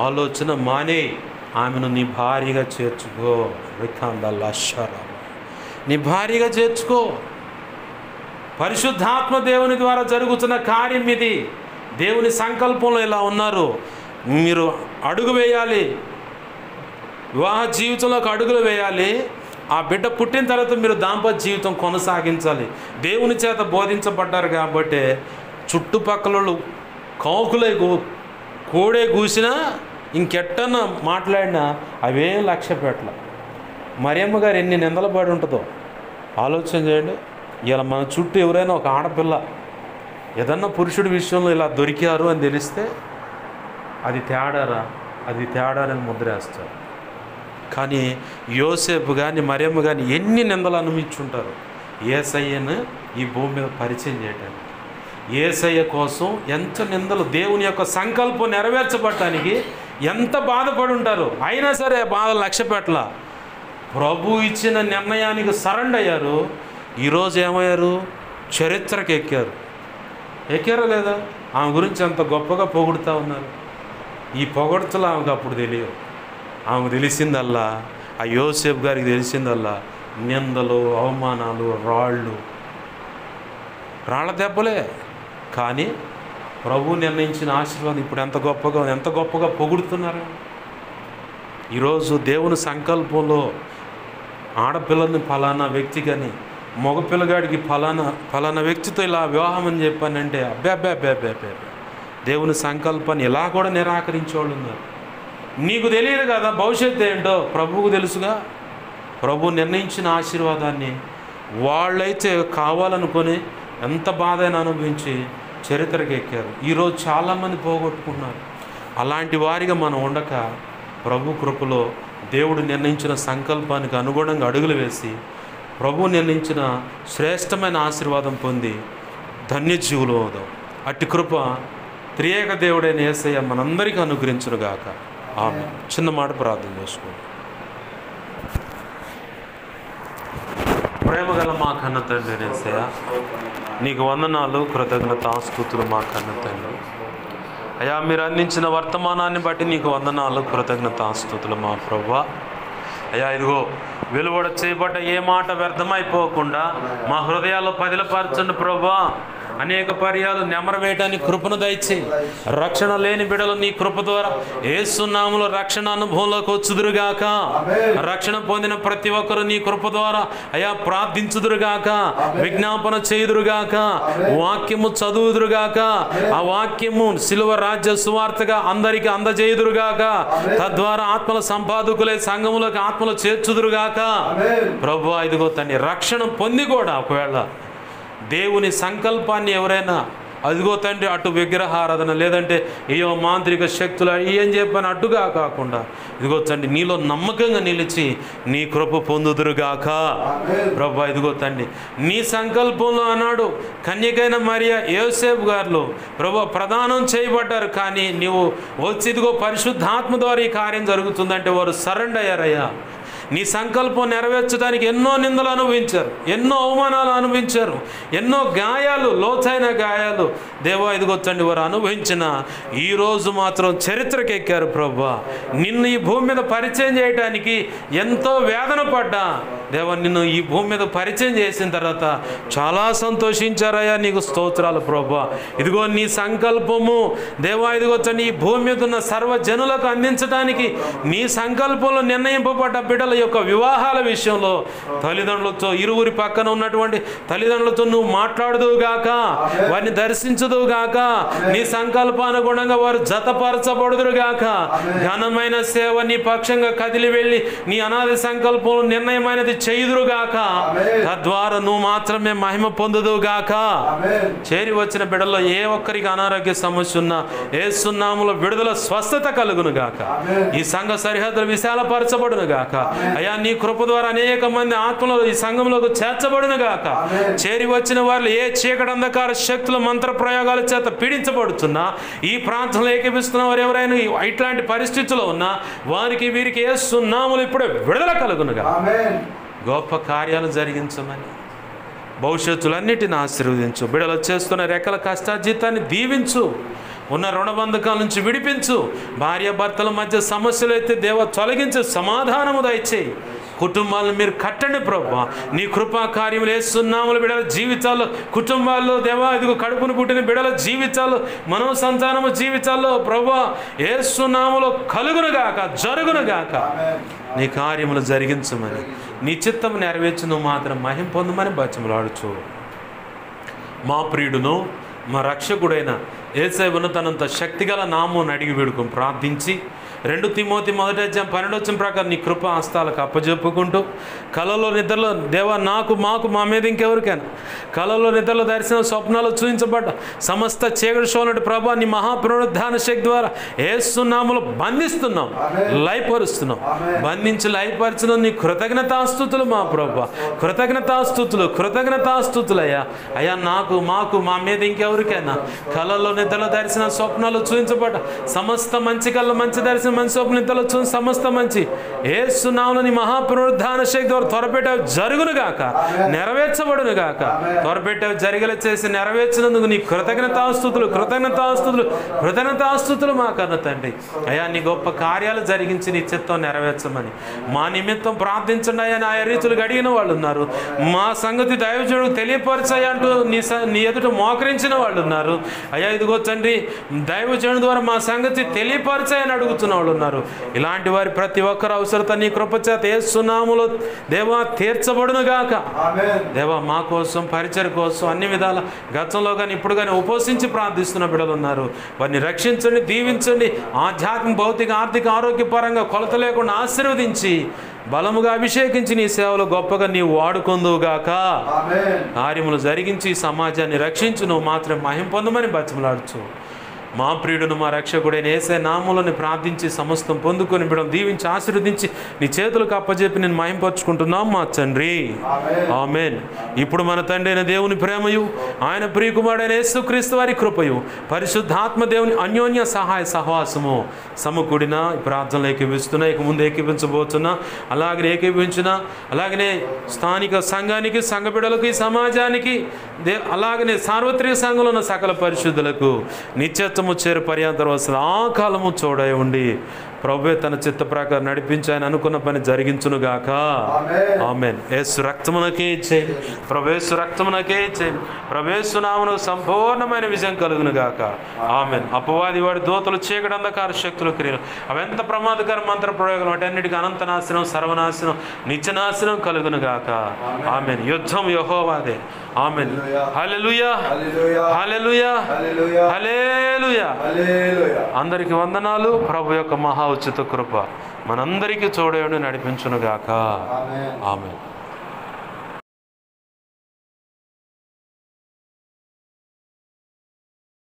ఆలోచన మానే, ఆమెను నీ భార్యగా చేర్చుకో, నీ భార్యగా చేర్చుకో. పరిశుద్ధాత్మ దేవుని ద్వారా జరుగుతున్న కార్యం ఇది. దేవుని సంకల్పంలో ఇలా ఉన్నారు. మీరు అడుగు వేయాలి, వివాహ జీవితంలోకి అడుగులు వేయాలి. ఆ బిడ్డ పుట్టిన తర్వాత మీరు దాంపత్య జీవితం కొనసాగించాలి. దేవుని చేత బోధించబడ్డారు కాబట్టి చుట్టుపక్కల కాకులై కోడే కూసినా ఇంకెట్టన్నా మాట్లాడినా అవేం లక్ష్య పెట్టల. మరియమ్మ గారు ఎన్ని నిందలు పడి ఉంటుందో ఆలోచన చేయండి. ఇలా మన చుట్టూ ఎవరైనా ఒక ఆడపిల్ల ఏదన్నా పురుషుడి విషయంలో ఇలా దొరికారు అని తెలిస్తే అది తేడారని ముద్రేస్తారు. కానీ యోసేపు కానీ మరియమ్మ కానీ ఎన్ని నిందలు అనుభవించుంటారు యేసయ్యను ఈ భూమి మీద పరిచయం చేయడానికి. యేసయ్య కోసం ఎంత నిందలు, దేవుని యొక్క సంకల్పం నెరవేర్చబడటానికి ఎంత బాధపడి ఉంటారు. అయినా సరే బాధ లక్ష్య పెట్టల, ప్రభు ఇచ్చిన నిర్ణయానికి సరెండర్ అయ్యారు. ఈరోజు ఏమయ్యారు? చరిత్రకు ఎక్కారా లేదా? ఆమె గురించి అంత గొప్పగా పొగుడుతూ ఉన్నారు. ఈ పొగడుతలు ఆమెకు అప్పుడు తెలియవు. ఆమెకు తెలిసిందల్లా, ఆ యోసేపు గారికి తెలిసిందల్లా నిందలు, అవమానాలు, రాళ్ళ దెబ్బలే. కానీ ప్రభు నిర్ణయించిన ఆశీర్వాదం ఇప్పుడు ఎంత గొప్పగా పొగుడుతున్నారు. ఈరోజు దేవుని సంకల్పంలో ఆడపిల్లని ఫలానా వ్యక్తి కానీ మగపిల్లగాడికి ఫలానా వ్యక్తితో ఇలా వివాహం అని చెప్పానంటే అబ్బే దేవుని సంకల్పాన్ని ఇలా కూడా నిరాకరించేవాళ్ళు ఉన్నారు. నీకు తెలియదు కదా భవిష్యత్తు ఏంటో, ప్రభువుకు తెలుసుగా. ప్రభు నిర్ణయించిన ఆశీర్వాదాన్ని వాళ్ళైతే కావాలనుకొని ఎంత బాధైనా అనుభవించి చరిత్రకు ఎక్కారు. ఈరోజు చాలామంది పోగొట్టుకున్నారు. అలాంటి వారిగా మనం ఉండక ప్రభు కృపలో దేవుడు నిర్ణయించిన సంకల్పానికి అనుగుణంగా అడుగులు వేసి ప్రభు నిర్ణయించిన శ్రేష్టమైన ఆశీర్వాదం పొంది ధన్యజీవులు అవుదాం. అట్టి కృప త్రియేక దేవుడైన యేసయ్య మనందరికీ అనుగ్రహించునుగాక. ఆమేన్. చిన్న మాట ప్రార్థన చేసుకోండి. ప్రేమగల మా కన్న తండ్రి యేసయ్య, నీకు వందనాలు, కృతజ్ఞతాస్తుతులు మా కన్న తండ్రి. అయ్యా, మీరు అందించిన వర్తమానాన్ని బట్టి నీకు వందనాలు, కృతజ్ఞతాస్తుతులు మా ప్రభువా. అయ్యా, ఇదిగో వెలువడ చేయబడ్డ ఏ మాట వ్యర్థమైపోకుండా మా హృదయాల్లో పదిలపరచండి ప్రభువా. అనేక పర్యాలు నెమరు వేయడానికి కృపను దయచేయి. రక్షణ లేని బిడ్డలు నీ కృప ద్వారా యేసు నామములో రక్షణ అనుభవంలోకి వచ్చుదురుగాక. రక్షణ పొందిన ప్రతి ఒక్కరు నీ కృప ద్వారా అయా ప్రార్థించుదురుగాక, విజ్ఞాపన చేయుదురుగాక, వాక్యము చదువుదురుగాక, ఆ వాక్యము సిలువ రాజ్య సువార్తగా అందరికీ అందజేయుదురుగాక. తద్వారా ఆత్మల సంపాదకులే సంఘములోకి ఆత్మలు చేర్చుదురుగాక. ప్రభువా, ఇదిగో తండ్రి, రక్షణ పొంది కూడా ఒకవేళ దేవుని సంకల్పాన్ని ఎవరైనా అదిగో తండ్రి అటు విగ్రహారాధన లేదంటే ఏయో మాంత్రిక శక్తులు ఏం చెప్పని అడ్డుగా కాకుండా ఇదిగో తండ్రి నీలో నమ్మకంగా నిలిచి నీ కృప పొందుదురుగాక ప్రభా. ఇదిగో తండ్రి నీ సంకల్పంలో అన్నాడు కన్యకైన మరియా యోసేపు గారు ప్రభా ప్రదానం చేయబడ్డారు, కానీ నీవు వచ్చి ఇదిగో పరిశుద్ధాత్మ ద్వారా ఈ కార్యం జరుగుతుందంటే వారు సరెండర్ అయ్యారయ్యా. నీ సంకల్పం నెరవేర్చడానికి ఎన్నో నిందలు అనుభవించారు, ఎన్నో అవమానాలు అనుభవించారు, ఎన్నో గాయాలు, లోతైన గాయాలు దేవా ఇదిగో తండ్రి వారు అనుభవించిన ఈరోజు మాత్రం చరిత్రకి ఎక్కారు ప్రభా. నిన్ను ఈ భూమి మీద పరిచయం చేయడానికి ఎంతో వేదన పడ్డా దేవా, నిన్ను ఈ భూమి మీద పరిచయం చేసిన తర్వాత చాలా సంతోషించారయ్యా. నీకు స్తోత్రాలు ప్రభా. ఇదిగో నీ సంకల్పము దేవా ఇదిగో తండ్రి ఈ భూమి మీద ఉన్న సర్వజనులకు అందించడానికి నీ సంకల్పంలో నిర్ణయింపబడ్డ బిడ్డల యొక్క వివాహాల విషయంలో తల్లిదండ్రులతో ఇరువురి పక్కన ఉన్నటువంటి తల్లిదండ్రులతో నువ్వు మాట్లాడుదువుగాక, వారిని దర్శించుదువుగాక, నీ సంకల్పానుగుణంగా వారు జతపరచబడుదురుగాక. ఘనమైన సేవ నీ పక్షంగా కదిలి వెళ్ళి నీ అనాది సంకల్పం నిర్ణయమైనది చేయుదురుగాక. తద్వారా నువ్వు మాత్రమే మహిమ పొందుదువుగాక. చేరి వచ్చిన బిడ్డల్లో ఏ ఒక్కరికి అనారోగ్య సమస్య ఉన్నా యేసు నామములో విడుదల స్వస్థత కలుగునుగాక. ఈ సంఘ సరిహద్దులు విశాలపరచబడునుగాక. అయ్యా నీ కృప ద్వారా అనేక మంది ఆత్మలో ఈ సంఘంలోకి చేర్చబడునుగాక. చేరి వచ్చిన వాళ్ళు ఏ చీకటి అంధకార శక్తుల మంత్ర ప్రయోగాల చేత పీడించబడుతున్నా ఈ ప్రాంతంలో ఏకీపిస్తున్న వారు ఎవరైనా ఇట్లాంటి పరిస్థితుల్లో ఉన్నా వారికి వీరికి యేసు నామములో ఇప్పుడే విడుదల కలుగునుగా. గొప్ప కార్యాలు జరిగించమని భవిష్యత్తులన్నిటిని ఆశీర్వదించు. బిడ్డలు చేస్తున్న రెక్కల కష్టార్జితాన్ని దీవించు. ఉన్న రుణబంధకాల నుంచి విడిపించు. భార్యాభర్తల మధ్య సమస్యలు అయితే దేవ తొలగించు, సమాధానము దయచేయి. కుటుంబాలను మీరు కట్టండి ప్రభా. నీ కృపా కార్యములు యేసునామములో బిడ్డల జీవితాల్లో, కుటుంబాల్లో దేవా ఇదిగో కడుపును పుట్టిన బిడ్డల జీవితాల్లో, మనో సంతానము జీవితాల్లో ప్రభా యేసునామములో కలుగునుగాక, జరుగునుగాక. నీ కార్యములు జరిగించమని, నీ చిత్తము నెరవేర్చు, నువ్వు మాత్రం మహిమ పొందమని బతిమలాడుచు. మా ప్రియుడును మా రక్షకుడైన యేసయ్యను తనంత శక్తిగల నామమును అడిగి వేడుకొని ప్రార్థించి 2 తిమోతి 1:12 ప్రకారం నీ కృప హస్తాలకు అప్పజెప్పుకుంటూ కలలో నిద్రలో దేవా నాకు మాకు మా మీద ఇంకెవరికైనా కలలో నిద్రలో దర్శన స్వప్నాలు చూపించబడ్డ సమస్త చీకటి శోధనటి ప్రభా నీ మహాపునరుద్ధాన శక్తి ద్వారా యేసు నామములో బంధిస్తున్నాం, లయపరుస్తున్నాం. బంధించి లయపరిచిన నీ కృతజ్ఞతాస్తుతులు మా ప్రభా, కృతజ్ఞతాస్తుతులు అయ్యా. అయ్యా నాకు మాకు మా మీద ఇంకెవరికైనా కలలో నిద్రలో దర్శన స్వప్నాలు చూపించబడ్డ సమస్త మంచి కళ్ళ మంచి దర్శనం మంచి స్వప్న నిద్రలో చూసిన సమస్త మంచి యేసు నామములో నీ మహాపునరుద్ధాన శక్తి ద్వారా త్వరపెట్టావు జరుగునుగాక, నెరవేర్చబడునుగాక. త్వరపెట్టావు జరిగేలా చేసి నెరవేర్చినందుకు నీ కృతజ్ఞతాస్తుతులు మా కన్న తండ్రి. అయ్యా నీ గొప్ప కార్యాలు జరిగించి నీ చిత్తం నెరవేర్చమని మా నిమిత్తం ప్రార్థించండి అయ్యా. ఆయా రీతులు అడిగిన వాళ్ళు ఉన్నారు. మా సంగతి దైవజనుడికి తెలియపరచాయి అంటూ నీ ఎదుట మోకరించిన వాళ్ళు ఉన్నారు. అయ్యా ఇదిగో తండ్రి దైవజనుడి ద్వారా మా సంగతి తెలియపరచాయని అడుగుతున్న వాళ్ళు ఉన్నారు. ఇలాంటి వారి ప్రతి ఒక్కరు అవసరత నీ కృపచేత యేసు నామములో దేవా తీర్చబడునుగాక. దేవా మా కోసం పరిచర్య కోసం అన్ని విధాల గతంలో కానీ ఇప్పుడు కానీ ఉపవసించి ప్రార్థిస్తున్న బిడ్డలు ఉన్నారు. వారిని రక్షించండి, దీవించండి. ఆధ్యాత్మిక భౌతిక ఆర్థిక ఆరోగ్యపరంగా కొలత లేకుండా ఆశీర్వదించి బలముగా అభిషేకించి నీ సేవలో గొప్పగా నీవు వాడుకుందువుగాక. కార్యములు జరిగించి సమాజాన్ని రక్షించు, నువ్వు మాత్రం మహిమ పొందమని బతిమలాడుచు. మా ప్రియుడును మా రక్షకుడైన యేసయ్య నామములను ప్రార్థించి సమస్తం పొందుకొని బిడ్డను దీవించి ఆశీర్వదించి నీ చేతులకు అప్పజెప్పి నేను మహింపరుచుకుంటున్నాం మా తండ్రి. ఆమేన్. ఇప్పుడు మన తండ్రి అయిన దేవుని ప్రేమయు ఆయన ప్రియకుమారుడైన యేసుక్రీస్తు వారి కృపయు పరిశుద్ధాత్మ దేవుని అన్యోన్య సహాయ సహవాసము సమకూడిన ప్రార్థనలు ఏకీపిస్తున్నా, ఇక ముందు ఏకీపించబోతున్నా, అలాగనే ఏకీపించిన అలాగనే స్థానిక సంఘానికి, సంఘ బిడ్డలకు, ఈ సమాజానికి, అలాగనే సార్వత్రిక సంఘంలో ఉన్న సకల పరిశుద్ధులకు నిత్యత్వము చేరు పర్యంతరం వస్తుంది ఆ కాలము చూడై ఉండి ప్రభువే తన చిత్త ప్రకారం నడిపించి ఆయన అనుకున్న పని జరిగించునుగాక. ఆమేన్. యేసు రక్తమునకే చేయండి, ప్రభుయేసు రక్తమునకే చేయండి, ప్రభుయేసు నామమునకు సంపూర్ణమైన విజయం కలుగునుగాక. ఆమేన్. అపవాది వాడి దూతలు చీకటి అంధకార శక్తులు క్రియలు అవెంత ప్రమాదకర మంత్ర ప్రయోగం వాటన్నిటికీ అనంత నాశనం, సర్వనాశనం, నిత్యనాశనం కలుగునుగాక. ఆమేన్. యుద్ధం యెహోవాదే. ఆమేన్. హల్లెలూయా, హల్లెలూయా, హల్లెలూయా. అందరికి వందనాలు. ప్రభు యొక్క మహా ఉచిత కృప మనందరికీ చూడేయండి, నడిపించునుగాక. ఆమేన్.